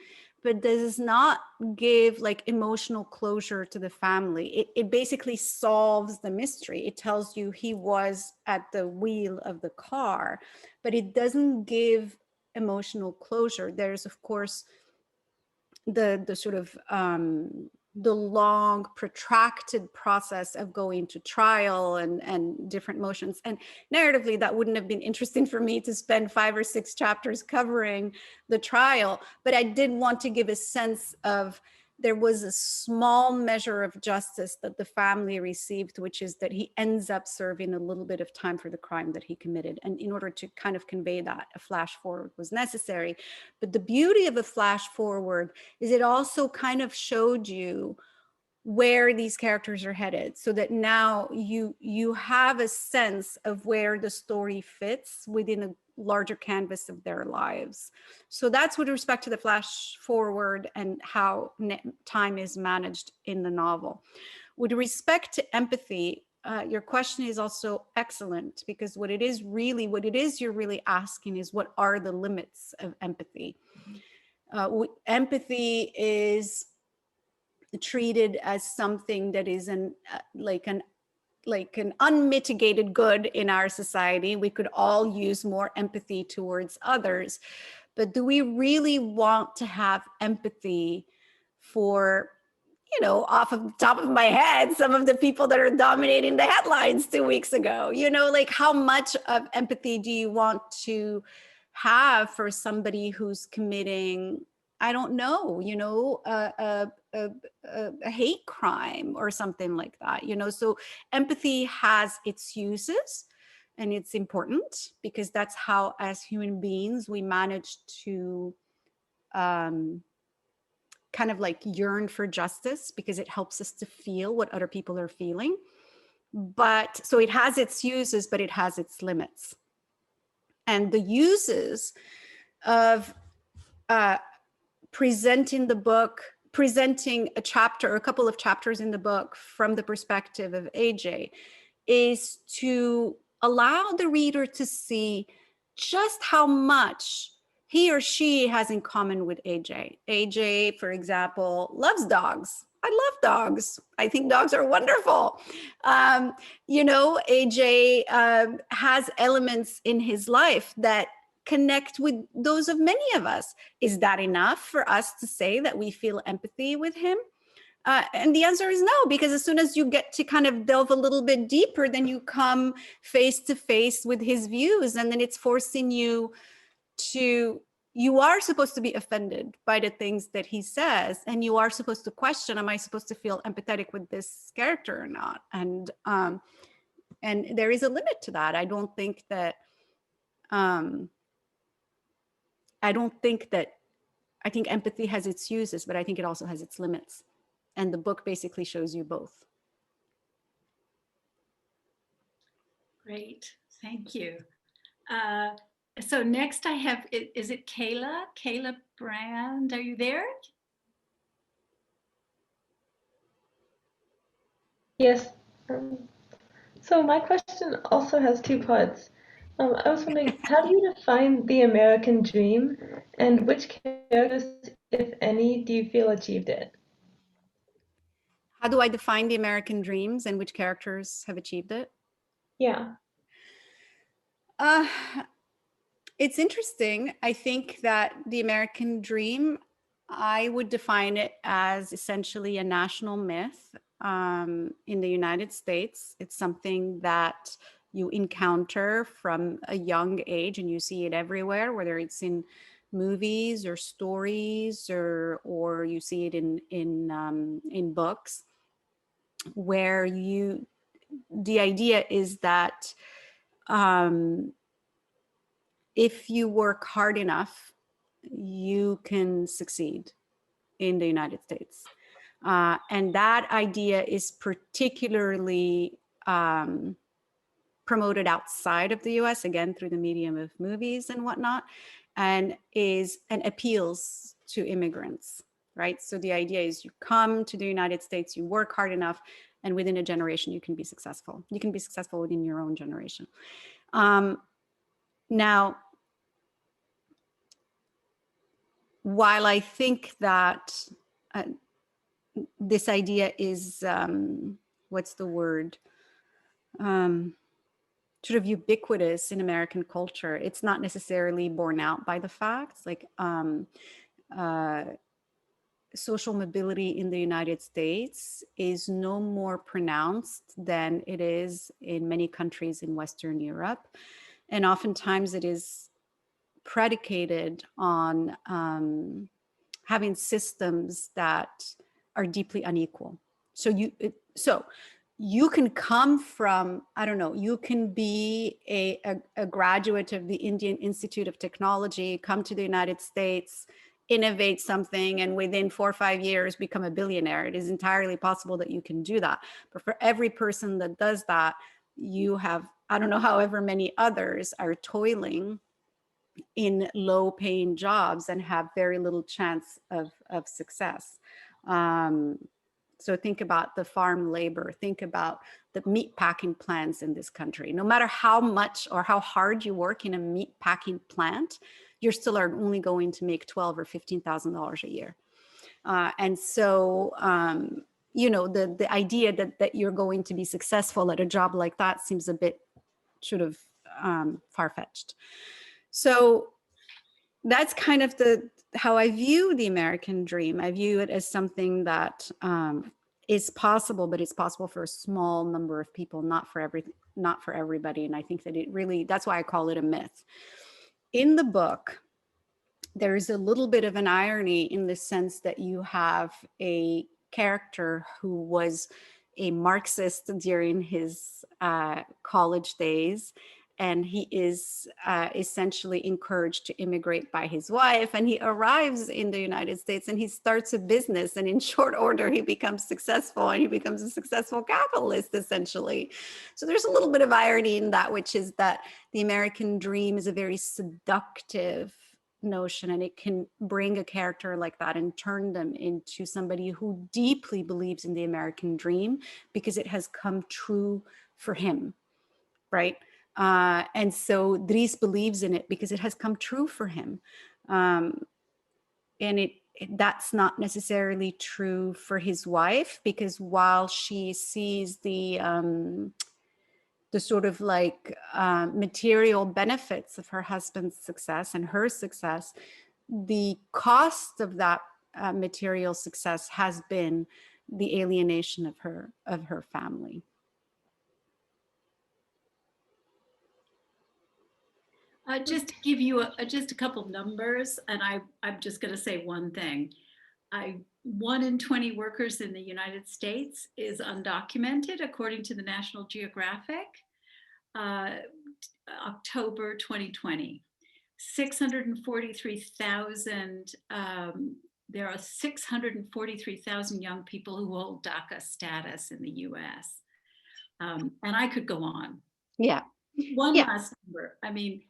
but does not give like emotional closure to the family. It basically solves the mystery. It tells you he was at the wheel of the car, but it doesn't give emotional closure. There's, of course, the sort of the long protracted process of going to trial and different motions. And narratively, that wouldn't have been interesting for me to spend 5 or 6 chapters covering the trial, but I did want to give a sense of, there was a small measure of justice that the family received, which is that he ends up serving a little bit of time for the crime that he committed. And in order to kind of convey that, a flash forward was necessary. But the beauty of a flash forward is it also kind of showed you where these characters are headed, so that now you have a sense of where the story fits within a larger canvas of their lives. So that's with respect to the flash forward and how time is managed in the novel. With respect to empathy, your question is also excellent, because what it is you're really asking is, what are the limits of empathy? Empathy is treated as something that is like an unmitigated good in our society. We could all use more empathy towards others, but do we really want to have empathy for, you know, off of the top of my head, some of the people that are dominating the headlines 2 weeks ago? You know, like, how much of empathy do you want to have for somebody who's committing, I don't know, you know, a hate crime or something like that, you know? So empathy has its uses, and it's important, because that's how, as human beings, we manage to kind of like yearn for justice, because it helps us to feel what other people are feeling. But so it has its uses, but it has its limits. And the uses of presenting the book, presenting a chapter or a couple of chapters in the book from the perspective of AJ, is to allow the reader to see just how much he or she has in common with AJ. AJ, for example, loves dogs. I love dogs. I think dogs are wonderful. You know, AJ has elements in his life that connect with those of many of us. Is that enough for us to say that we feel empathy with him? And the answer is no, because as soon as you get to kind of delve a little bit deeper, then you come face to face with his views, and then it's forcing you to, you are supposed to be offended by the things that he says, and you are supposed to question, am I supposed to feel empathetic with this character or not? And there is a limit to that. I don't think that I think empathy has its uses, but I think it also has its limits. And the book basically shows you both. Great, thank you. So next I have, is it Kayla? Kayla Brand, are you there? Yes. So my question also has two parts. I was wondering, how do you define the American dream, and which characters, if any, do you feel achieved it? How do I define the American dreams and which characters have achieved it? Yeah. It's interesting. I think that the American dream, I would define it as essentially a national myth in the United States. It's something that you encounter from a young age, and you see it everywhere, whether it's in movies or stories, or you see it in books, where the idea is that if you work hard enough, you can succeed in the United States. And that idea is particularly promoted outside of the US, again, through the medium of movies and whatnot, and appeals to immigrants, right? So the idea is you come to the United States, you work hard enough, and within a generation, you can be successful. You can be successful within your own generation. Now, while I think that this idea is, what's the word? Sort of ubiquitous in American culture, it's not necessarily borne out by the facts. Like social mobility in the United States is no more pronounced than it is in many countries in Western Europe. And oftentimes it is predicated on having systems that are deeply unequal. So you can come from, I don't know, you can be a graduate of the Indian Institute of Technology, come to the United States, innovate something, and within 4 or 5 years become a billionaire. It is entirely possible that you can do that. But for every person that does that, you have, I don't know, however many others are toiling in low paying jobs and have very little chance of success. So think about the farm labor, think about the meat packing plants in this country. No matter how much or how hard you work in a meat packing plant, you're still only going to make $12,000 or $15,000 a year. And so, you know, the idea that you're going to be successful at a job like that seems a bit sort of far-fetched. So that's kind of how I view the American dream. I view it as something that is possible, but it's possible for a small number of people, not for everybody. And I think that that's why I call it a myth. In the book, there is a little bit of an irony in the sense that you have a character who was a Marxist during his college days, and he is essentially encouraged to immigrate by his wife, and he arrives in the United States and he starts a business, and in short order he becomes successful, and he becomes a successful capitalist essentially. So there's a little bit of irony in that, which is that the American dream is a very seductive notion, and it can bring a character like that and turn them into somebody who deeply believes in the American dream because it has come true for him, right? And so Dries believes in it because it has come true for him. And that's not necessarily true for his wife, because while she sees the sort of like material benefits of her husband's success and her success, the cost of that material success has been the alienation of her family. Just to give you just a couple of numbers, and I'm just going to say one thing. 1 in 20 workers in the United States is undocumented, according to the National Geographic, October 2020. 643,000, there are 643,000 young people who hold DACA status in the US. And I could go on. Yeah. One Yeah. last number. I mean,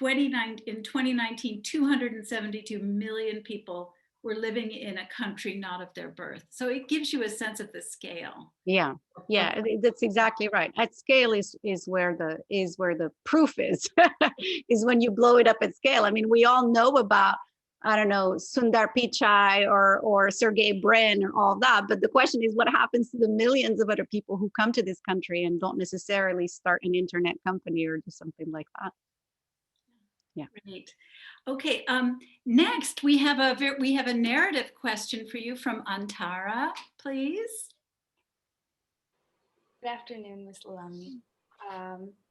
in 2019, 272 million people were living in a country not of their birth. So it gives you a sense of the scale. Yeah, yeah, that's exactly right. At scale is where the proof is, is when you blow it up at scale. I mean, we all know about, I don't know, Sundar Pichai or Sergey Brin or all that, but the question is what happens to the millions of other people who come to this country and don't necessarily start an internet company or do something like that. Yeah. Great. Okay. Next, we have a narrative question for you from Antara, please. Good afternoon, Ms. Lalami.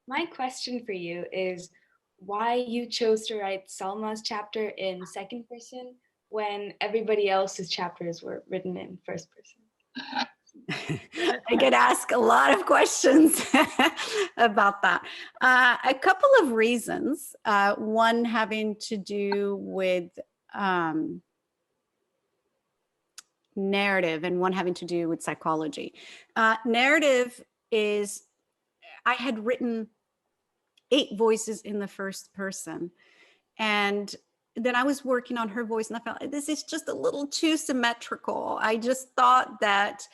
My question for you is why you chose to write Salma's chapter in second person when everybody else's chapters were written in first person? I get asked a lot of questions about that. A couple of reasons. One having to do with narrative and one having to do with psychology. Narrative is, I had written 8 voices in the first person, and then I was working on her voice and I felt this is just a little too symmetrical. I just thought that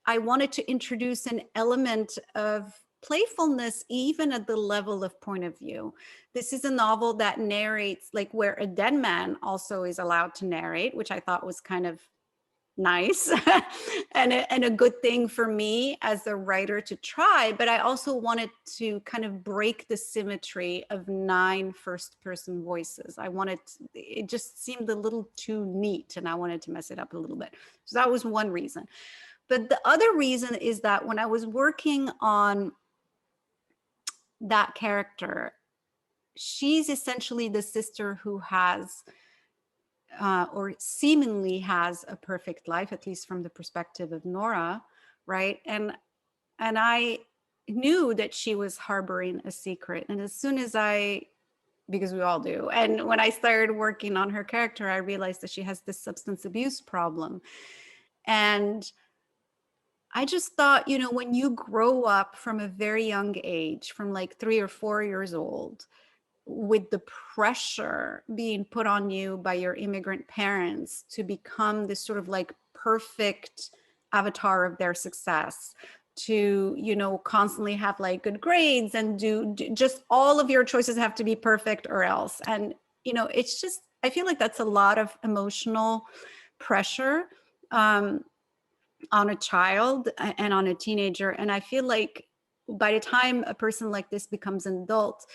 I wanted to introduce an element of playfulness even at the level of point of view. This is a novel that narrates, like where a dead man also is allowed to narrate, which I thought was kind of nice and a good thing for me as a writer to try. But I also wanted to kind of break the symmetry of 9 first-person voices. It just seemed a little too neat and I wanted to mess it up a little bit. So that was one reason. But the other reason is that when I was working on that character, she's essentially the sister who has or seemingly has a perfect life, at least from the perspective of Nora, right? And I knew that she was harboring a secret. And as soon as because we all do, and when I started working on her character, I realized that she has this substance abuse problem. And I just thought, you know, when you grow up from a very young age, from like 3 or 4 years old, with the pressure being put on you by your immigrant parents to become this sort of like perfect avatar of their success, to, you know, constantly have like good grades and do just all of your choices have to be perfect or else. And, you know, it's just, I feel like that's a lot of emotional pressure on a child and on a teenager. And I feel like by the time a person like this becomes an adult,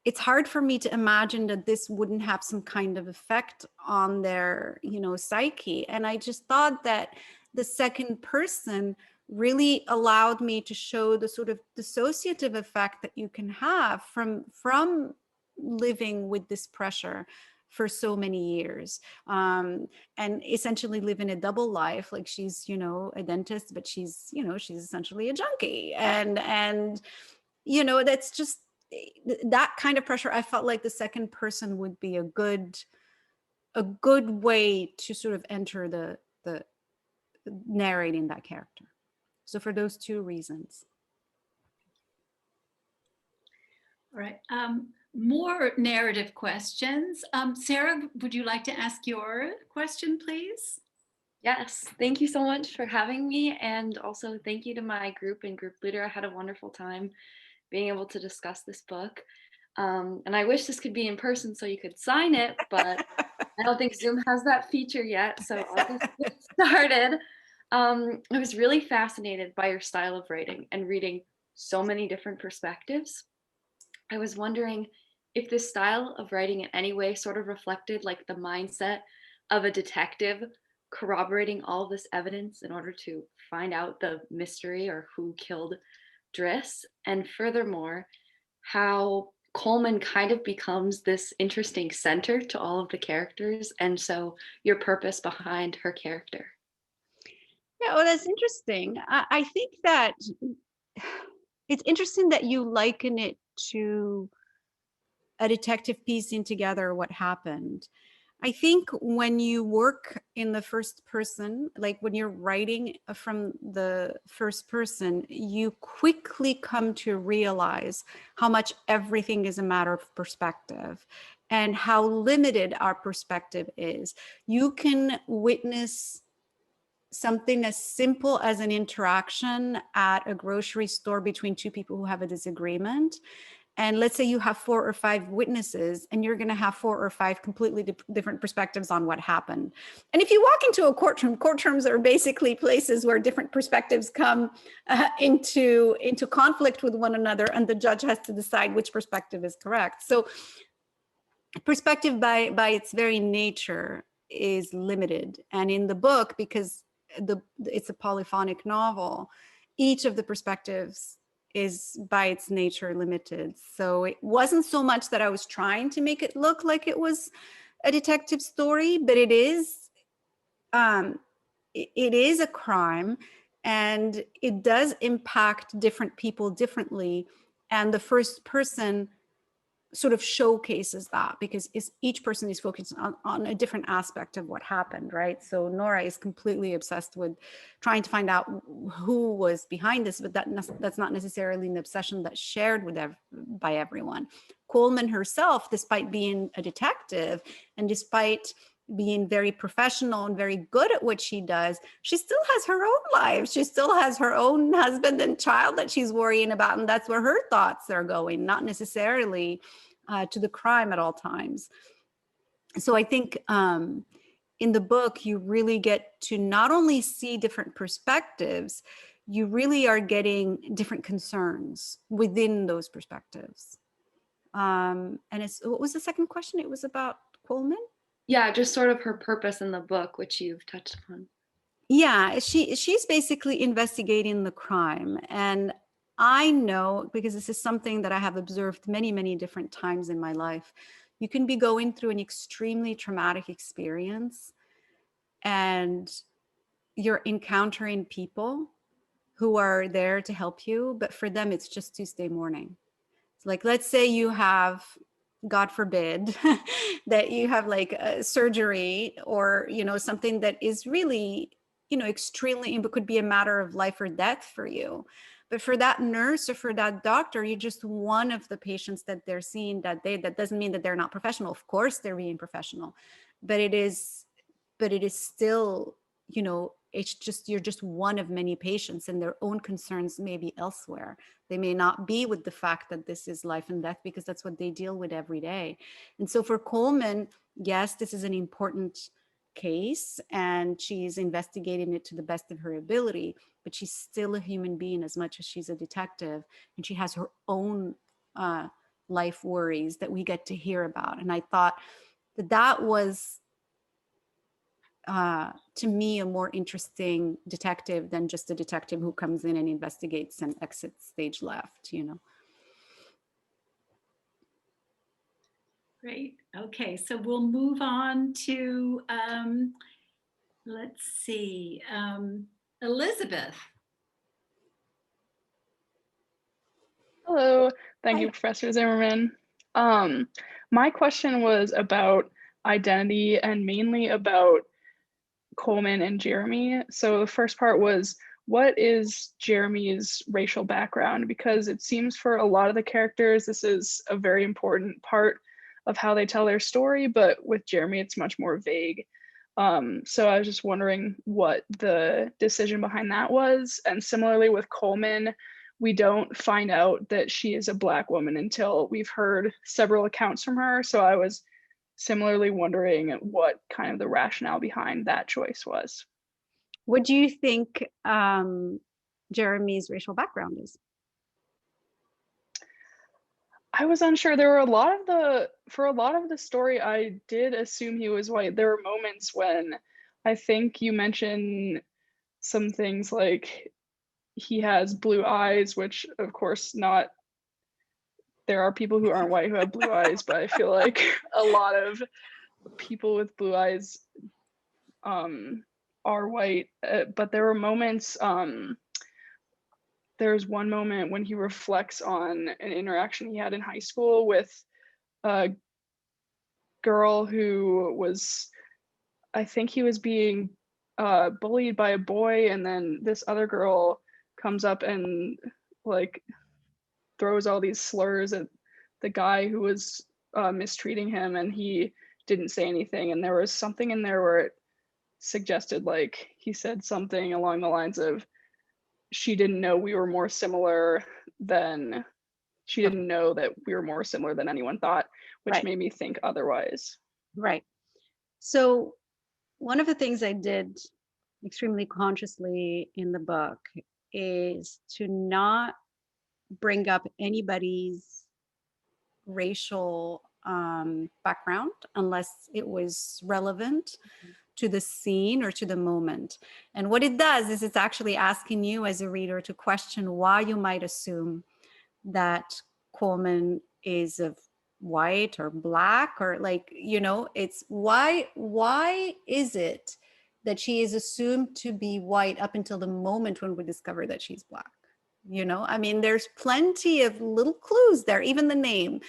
it's hard for me to imagine that this wouldn't have some kind of effect on their, you know, psyche. And I just thought that the second person really allowed me to show the sort of dissociative effect that you can have from living with this pressure for so many years, and essentially live in a double life. Like she's, you know, a dentist, but she's, you know, she's essentially a junkie. And, you know, that's just, that kind of pressure. I felt like the second person would be a good way to sort of enter the narrating that character. So for those 2 reasons. All right. More narrative questions. Sarah, would you like to ask your question, please? Yes, thank you so much for having me. And also thank you to my group and group leader. I had a wonderful time being able to discuss this book. And I wish this could be in person so you could sign it, but I don't think Zoom has that feature yet. So I'll just get started. I was really fascinated by your style of writing and reading so many different perspectives. I was wondering if this style of writing in any way sort of reflected like the mindset of a detective corroborating all of this evidence in order to find out the mystery or who killed Driss, and furthermore, how Coleman kind of becomes this interesting center to all of the characters, and so your purpose behind her character. Yeah, well, that's interesting. I think that it's interesting that you liken it to a detective piecing together what happened. I think when you work in the first person, like when you're writing from the first person, you quickly come to realize how much everything is a matter of perspective and how limited our perspective is. You can witness something as simple as an interaction at a grocery store between two people who have a disagreement. And let's say you have 4 or 5 witnesses, and you're going to have 4 or 5 completely different perspectives on what happened. And if you walk into a courtroom, courtrooms are basically places where different perspectives come into conflict with one another, and the judge has to decide which perspective is correct. So perspective by its very nature is limited. And in the book, because it's a polyphonic novel, each of the perspectives is by its nature limited. So it wasn't so much that I was trying to make it look like it was a detective story, but it is a crime, and it does impact different people differently. And the first person sort of showcases that, because each person is focused on a different aspect of what happened, right? So Nora is completely obsessed with trying to find out who was behind this, but that's not necessarily an obsession that's shared by everyone. Coleman herself, despite being a detective and despite being very professional and very good at what she does, she still has her own life. She still has her own husband and child that she's worrying about, and that's where her thoughts are going, not necessarily to the crime at all times. So I think in the book, you really get to not only see different perspectives, you really are getting different concerns within those perspectives. And what was the second question? It was about Coleman? Yeah, just sort of her purpose in the book, which you've touched upon. Yeah, she's basically investigating the crime. And I know, because this is something that I have observed many, many different times in my life, you can be going through an extremely traumatic experience and you're encountering people who are there to help you, but for them, it's just Tuesday morning. It's like, let's say you have, God forbid, that you have like a surgery or, something that is really, extremely, it could be a matter of life or death for you. But for that nurse or for that doctor, you're just one of the patients that they're seeing that day. That doesn't mean that they're not professional. Of course, they're being professional, but it is still, it's just, you're just one of many patients, and their own concerns may be elsewhere. They may not be with the fact that this is life and death, because that's what they deal with every day. And so for Coleman, yes, this is an important case and she's investigating it to the best of her ability, but she's still a human being as much as she's a detective, and she has her own life worries that we get to hear about. And I thought that was to me a more interesting detective than just a detective who comes in and investigates and exits stage left, Great. Okay, so we'll move on to, let's see, Elizabeth. Hello, thank you, Professor Zimmerman. My question was about identity and mainly about Coleman and Jeremy. So the first part was, what is Jeremy's racial background? Because it seems for a lot of the characters, this is a very important part of how they tell their story, but with Jeremy, it's much more vague. So I was just wondering what the decision behind that was. And similarly with Coleman, we don't find out that she is a Black woman until we've heard several accounts from her. So I was similarly wondering what kind of the rationale behind that choice was. What do you think Jeremy's racial background is? I was unsure. There were for a lot of the story, I did assume he was white. There were moments when I think you mentioned some things like he has blue eyes, which of course not, there are people who aren't white who have blue eyes, but I feel like a lot of people with blue eyes are white. But there were moments, there's one moment when he reflects on an interaction he had in high school with a girl who was, I think he was being bullied by a boy, and then this other girl comes up and like throws all these slurs at the guy who was mistreating him, and he didn't say anything. And there was something in there where it suggested, like, he said something along the lines of, she didn't know we were more similar than, she didn't know that we were more similar than anyone thought, which Right. made me think otherwise. Right. So one of the things I did extremely consciously in the book is to not bring up anybody's racial background unless it was relevant to the scene or to the moment. And what it does is it's actually asking you as a reader to question why you might assume that Coleman is of white or black, or like, you know, it's why is it that she is assumed to be white up until the moment when we discover that she's black? You know, I mean, there's plenty of little clues there, even the name,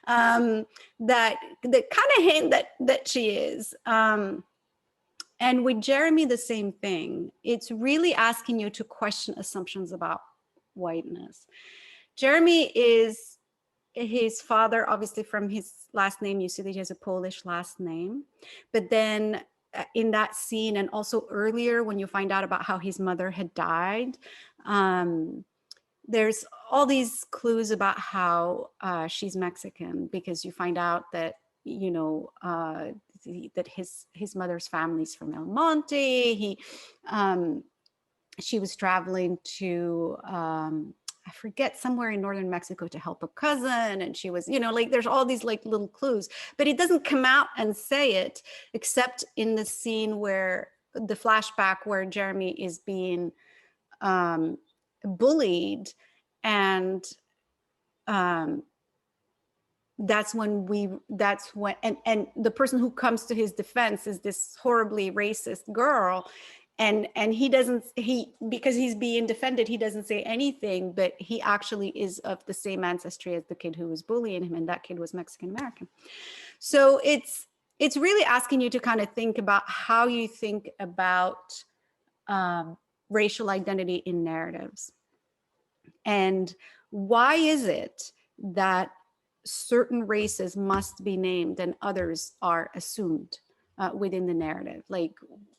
that kind of hint that she is. And with Jeremy, the same thing. It's really asking you to question assumptions about whiteness. Jeremy is, his father, obviously from his last name, you see that he has a Polish last name. But then in that scene, and also earlier when you find out about how his mother had died, there's all these clues about how she's Mexican, because you find out that, you know, that his mother's family's from El Monte. She was traveling to, I forget, somewhere in northern Mexico to help a cousin. And she was, you know, like there's all these like little clues, but it doesn't come out and say it, except in the scene where the flashback where Jeremy is being bullied. And that's when and the person who comes to his defense is this horribly racist girl. And because he's being defended, he doesn't say anything, but he actually is of the same ancestry as the kid who was bullying him, and that kid was Mexican American. So it's really asking you to kind of think about how you think about racial identity in narratives. And why is it that certain races must be named and others are assumed within the narrative? Like,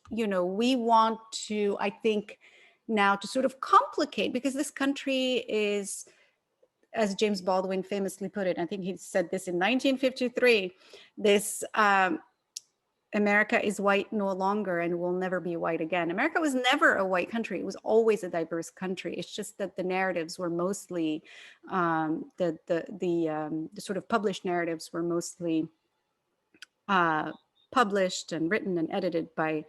you know, we want to, I think, now to sort of complicate, because this country is, as James Baldwin famously put it, I think he said this in 1953, this America is white no longer and will never be white again. America was never a white country. It was always a diverse country. It's just that the narratives were mostly, the sort of published narratives were mostly published and written and edited by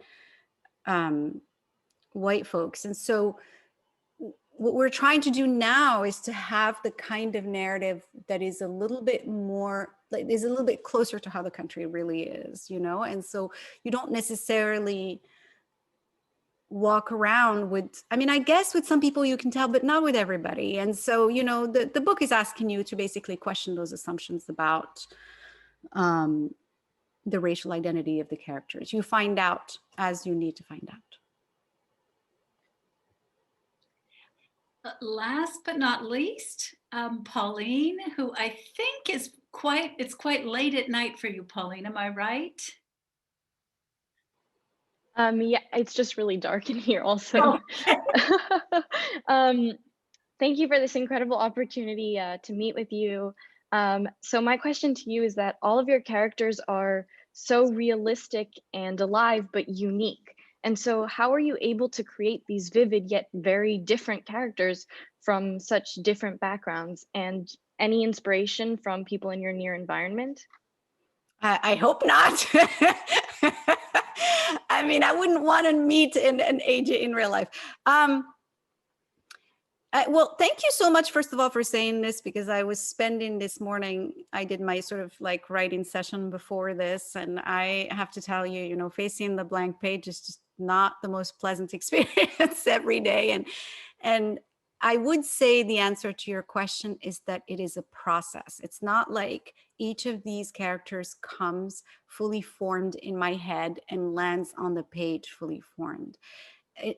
white folks. And so what we're trying to do now is to have the kind of narrative that is a little bit more, like, is a little bit closer to how the country really is, you know? And so you don't necessarily walk around with, I mean, I guess with some people you can tell, but not with everybody. And so, you know, the book is asking you to basically question those assumptions about the racial identity of the characters. You find out as you need to find out. Last but not least, Pauline, who I think is it's quite late at night for you, Pauline, am I right? Yeah, it's just really dark in here also. Oh. Thank you for this incredible opportunity to meet with you. So my question to you is that all of your characters are so realistic and alive, but unique. And so how are you able to create these vivid yet very different characters from such different backgrounds? And any inspiration from people in your near environment? I hope not. I mean, I wouldn't want to meet an AJ in real life. Well, thank you so much, first of all, for saying this, because I was spending this morning, I did my sort of like writing session before this, and I have to tell you, you know, facing the blank page is just not the most pleasant experience every day. And I would say the answer to your question is that it is a process. It's not like each of these characters comes fully formed in my head and lands on the page fully formed.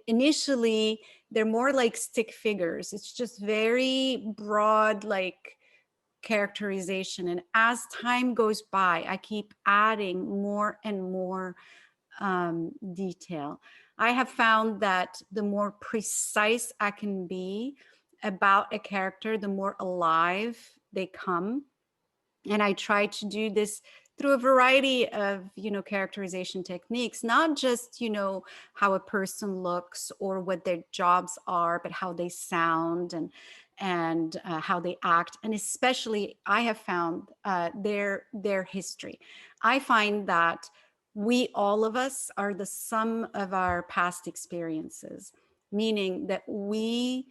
Initially, they're more like stick figures. It's just very broad, like characterization. And as time goes by, I keep adding more and more detail. I have found that the more precise I can be about a character, the more alive they come. And I try to do this through a variety of, characterization techniques, not just, how a person looks or what their jobs are, but how they sound and how they act. And especially I have found their history. I find that all of us are the sum of our past experiences, meaning that we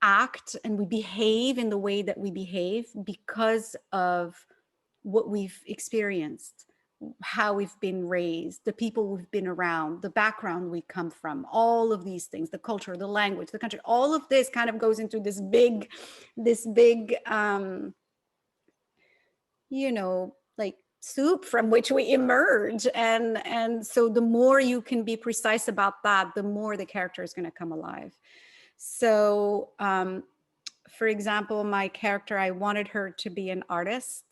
act and we behave in the way that we behave because of what we've experienced, how we've been raised, the people we've been around, the background we come from, all of these things, the culture, the language, the country, all of this kind of goes into this big like soup from which we emerge. And so the more you can be precise about that, the more the character is going to come alive. So for example, my character, I wanted her to be an artist.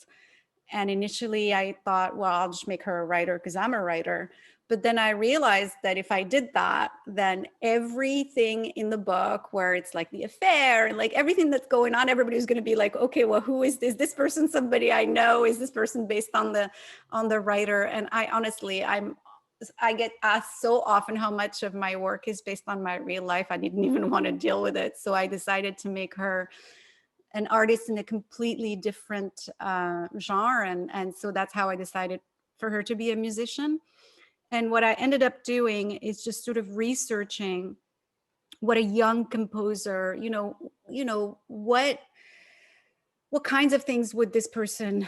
And initially I thought, well, I'll just make her a writer because I'm a writer. But then I realized that if I did that, then everything in the book where it's like the affair and like everything that's going on, everybody's going to be like, okay, well, who is this? Is this person somebody I know? Is this person based on the writer? And I honestly, I get asked so often how much of my work is based on my real life. I didn't even want to deal with it. So I decided to make her an artist in a completely different genre. And so that's how I decided for her to be a musician. And what I ended up doing is just sort of researching what a young composer, what kinds of things would this person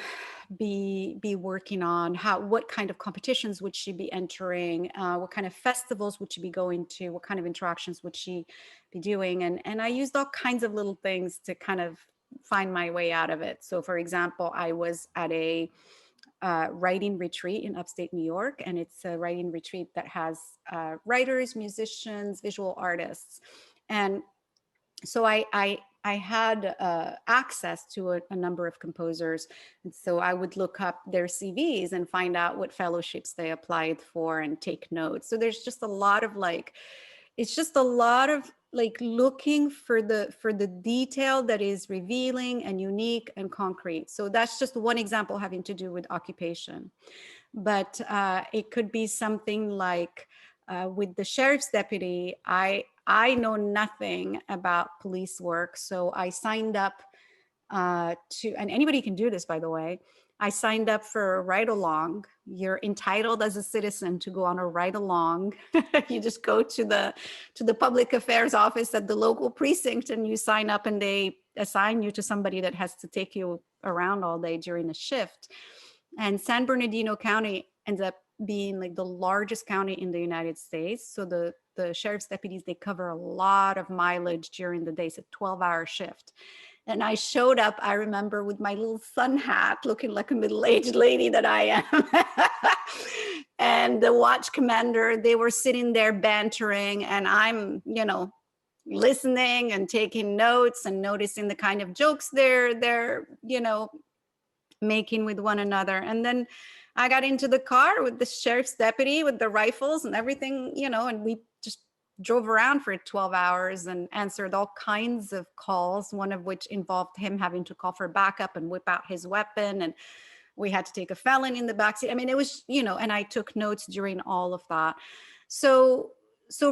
be working on? What kind of competitions would she be entering? What kind of festivals would she be going to? What kind of interactions would she be doing? And I used all kinds of little things to kind of find my way out of it. So for example, I was at a writing retreat in upstate New York, and it's a writing retreat that has writers, musicians, visual artists. And so I had access to a number of composers. And so I would look up their CVs and find out what fellowships they applied for and take notes. So there's just a lot of looking for the detail that is revealing and unique and concrete. So that's just one example having to do with occupation. But it could be something like with the sheriff's deputy, I know nothing about police work. So I signed up and anybody can do this, by the way. I signed up for a ride along. You're entitled as a citizen to go on a ride along. You just go to the public affairs office at the local precinct and you sign up, and they assign you to somebody that has to take you around all day during a shift. And San Bernardino County ends up being like the largest county in the United States. So the sheriff's deputies, they cover a lot of mileage during the day. It's a 12-hour shift. And I showed up, I remember, with my little sun hat, looking like a middle-aged lady that I am. And the watch commander, they were sitting there bantering, and I'm, listening and taking notes and noticing the kind of jokes they're making with one another. And then I got into the car with the sheriff's deputy with the rifles and everything, and we just drove around for 12 hours and answered all kinds of calls, one of which involved him having to call for backup and whip out his weapon. And we had to take a felon in the backseat. I mean, it was, and I took notes during all of that. So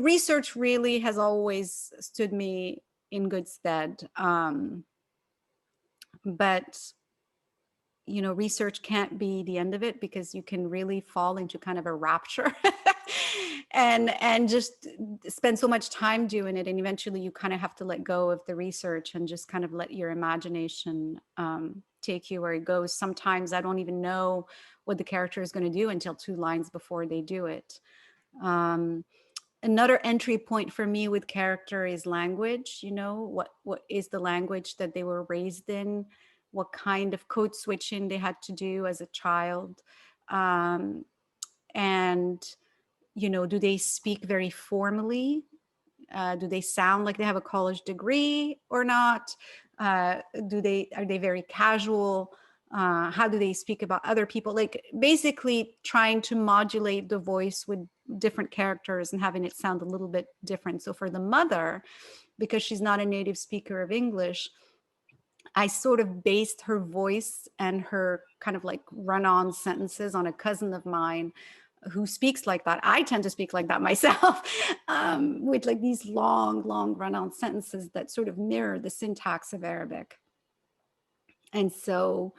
research really has always stood me in good stead. But research can't be the end of it, because you can really fall into kind of a rapture and just spend so much time doing it. And eventually you kind of have to let go of the research and just kind of let your imagination take you where it goes. Sometimes I don't even know what the character is going to do until 2 lines before they do it. Another entry point for me with character is language. What is the language that they were raised in? What kind of code switching they had to do as a child? And do they speak very formally? Do they sound like they have a college degree or not? Are they very casual? How do they speak about other people? Like basically trying to modulate the voice with different characters and having it sound a little bit different. So for the mother, because she's not a native speaker of English, I sort of based her voice and her kind of like run-on sentences on a cousin of mine who speaks like that. I tend to speak like that myself, with like these long run-on sentences that sort of mirror the syntax of Arabic. And so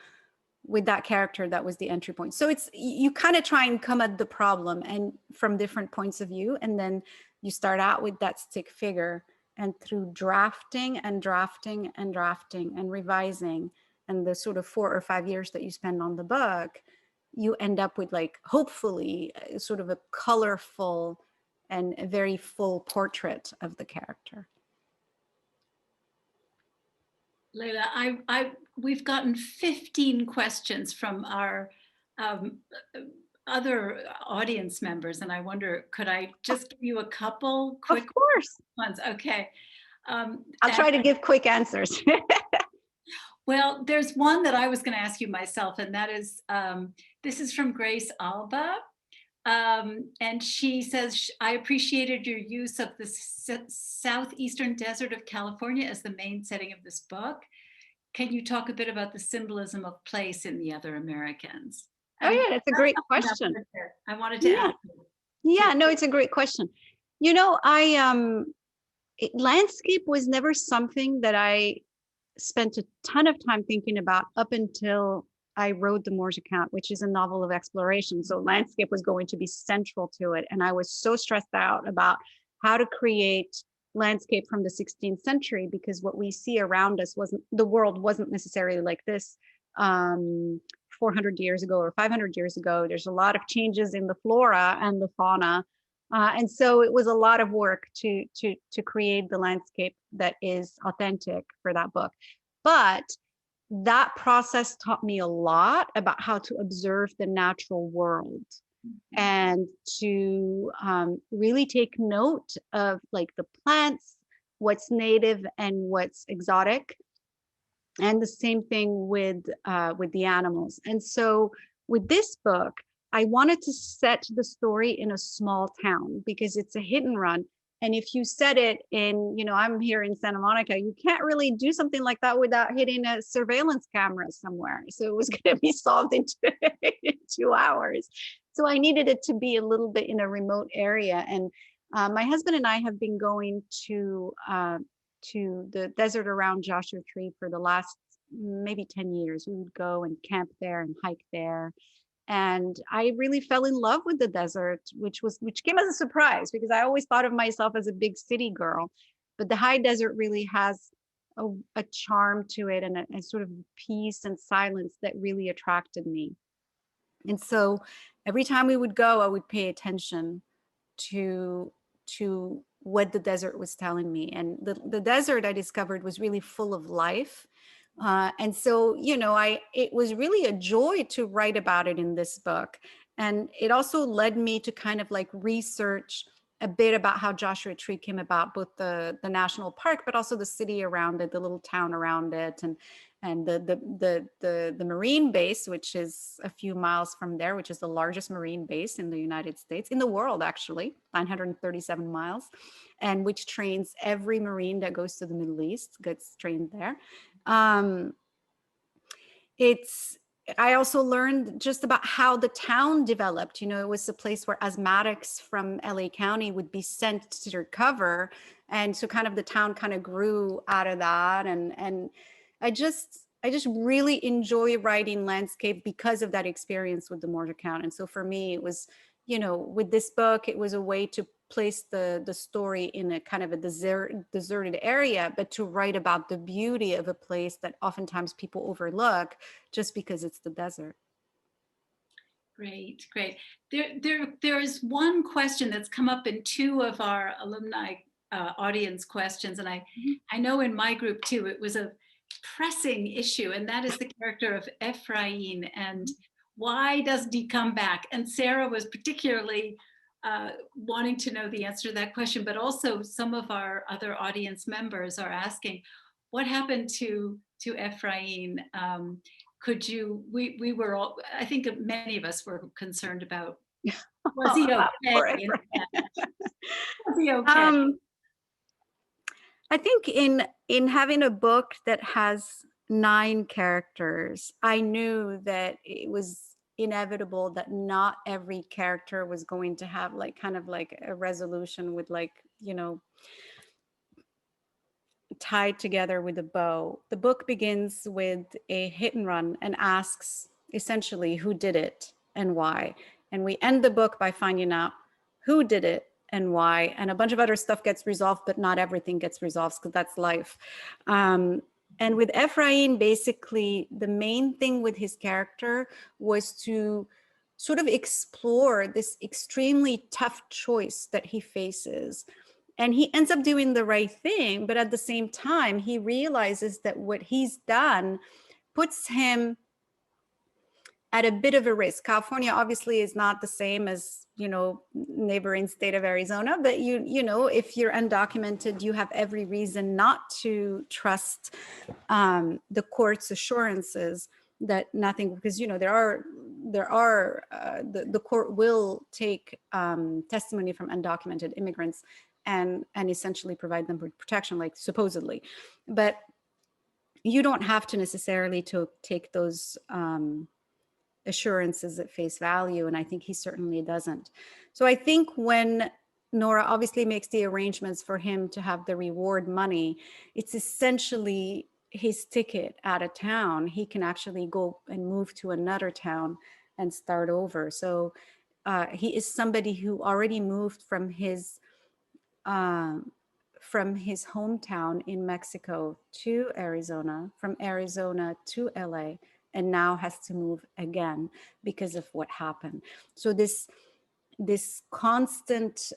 with that character, that was the entry point. So you kind of try and come at the problem and from different points of view, and then you start out with that stick figure, and through drafting and revising, and the sort of 4 or 5 years that you spend on the book, you end up with, like, hopefully sort of a colorful and a very full portrait of the character. Leila, we've gotten 15 questions from our other audience members, and I wonder, could I just give you a couple quick Of course. ones? Okay. I'll try to give quick answers. Well, there's one that I was going to ask you myself, and that is, this is from Grace Alba. And she says, I appreciated your use of the southeastern desert of California as the main setting of this book. Can you talk a bit about the symbolism of place in The Other Americans? Oh yeah, that's a great question. I wanted to ask you. Yeah, no, it's a great question. Landscape was never something that I spent a ton of time thinking about up until I wrote The Moor's Account, which is a novel of exploration. So landscape was going to be central to it. And I was so stressed out about how to create landscape from the 16th century, because what we see around us the world wasn't necessarily like this 400 years ago or 500 years ago. There's a lot of changes in the flora and the fauna. And so it was a lot of work to create the landscape that is authentic for that book. But that process taught me a lot about how to observe the natural world and to really take note of, like, the plants, what's native and what's exotic, and the same thing with the animals. And so with this book, I wanted to set the story in a small town because it's a hit and run. And if you set it in, I'm here in Santa Monica, you can't really do something like that without hitting a surveillance camera somewhere. So it was going to be solved in 2 hours. So I needed it to be a little bit in a remote area. And my husband and I have been going to the desert around Joshua Tree for the last maybe 10 years. We would go and camp there and hike there. And I really fell in love with the desert, which came as a surprise because I always thought of myself as a big city girl. But the high desert really has a charm to it and a sort of peace and silence that really attracted me. And so every time we would go, I would pay attention to what the desert was telling me. And the desert, I discovered, was really full of life. And so, it was really a joy to write about it in this book. And it also led me to kind of like research a bit about how Joshua Tree came about, both the national park, but also the city around it, the little town around it, and the Marine base, which is a few miles from there, which is the largest Marine base in the United States, in the world, actually, 937 miles, and which trains every Marine that goes to the Middle East, gets trained there. I also learned just about how the town developed. It was a place where asthmatics from LA County would be sent to recover. And so kind of the town kind of grew out of that. And I just really enjoy writing landscape because of that experience with the Moor's Account. And so for me, it was, with this book, it was a way to place the story in a kind of a deserted area, but to write about the beauty of a place that oftentimes people overlook just because it's the desert. Great, great. There is one question that's come up in two of our alumni audience questions, and I know in my group too, it was a pressing issue, and that is the character of Ephraim, and why doesn't he come back? And Sarah was particularly wanting to know the answer to that question, but also some of our other audience members are asking, what happened to Ephraim? Could you, we were all, I think many of us were concerned about, was he okay? Was he okay? I think in having a book that has 9 characters, I knew that it was inevitable that not every character was going to have like kind of like a resolution with like, you know, tied together with a bow. The book begins with a hit and run and asks essentially who did it and why. And we end the book by finding out who did it and why. And a bunch of other stuff gets resolved, but not everything gets resolved because that's life. And with Ephraim, basically, the main thing with his character was to sort of explore this extremely tough choice that he faces. And he ends up doing the right thing, but at the same time, he realizes that what he's done puts him at a bit of a risk. California obviously is not the same as, you know, neighboring state of Arizona, but you know, if you're undocumented, you have every reason not to trust the court's assurances that nothing, because, you know, the court will take testimony from undocumented immigrants and essentially provide them with protection, like supposedly, but you don't have to necessarily to take those assurances at face value. And I think he certainly doesn't. So I think when Nora obviously makes the arrangements for him to have the reward money, it's essentially his ticket out of town. He can actually go and move to another town and start over. So he is somebody who already moved from his hometown in Mexico to Arizona, from Arizona to LA, and now has to move again because of what happened. So this constant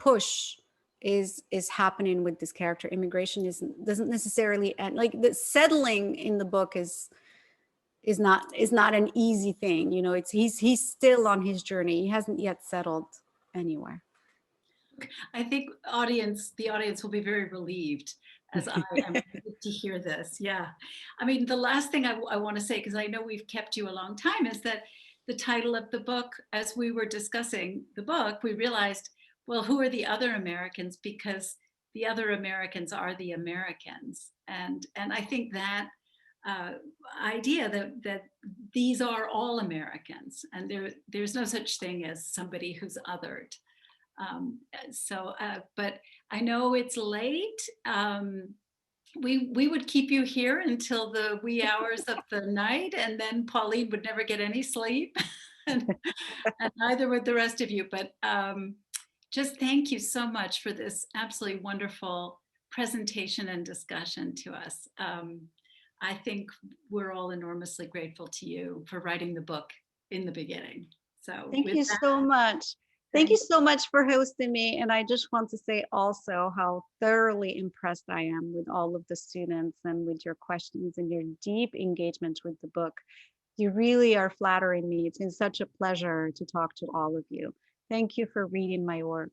push is happening with this character. Immigration doesn't necessarily end. Like the settling in the book is not an easy thing. You know, he's still on his journey. He hasn't yet settled anywhere. I think the audience will be very relieved as I am to hear this. Yeah. I mean, the last thing I want to say, because I know we've kept you a long time, is that the title of the book, as we were discussing the book, we realized, well, who are the other Americans? Because the other Americans are the Americans. And I think that idea that these are all Americans, and there's no such thing as somebody who's othered. But I know it's late. We would keep you here until the wee hours of the night, and then Pauline would never get any sleep, and neither would the rest of you. But just thank you so much for this absolutely wonderful presentation and discussion to us. I think we're all enormously grateful to you for writing the book in the beginning. So thank you so much. Thank you so much for hosting me. And I just want to say also how thoroughly impressed I am with all of the students and with your questions and your deep engagement with the book. You really are flattering me. It's been such a pleasure to talk to all of you. Thank you for reading my work.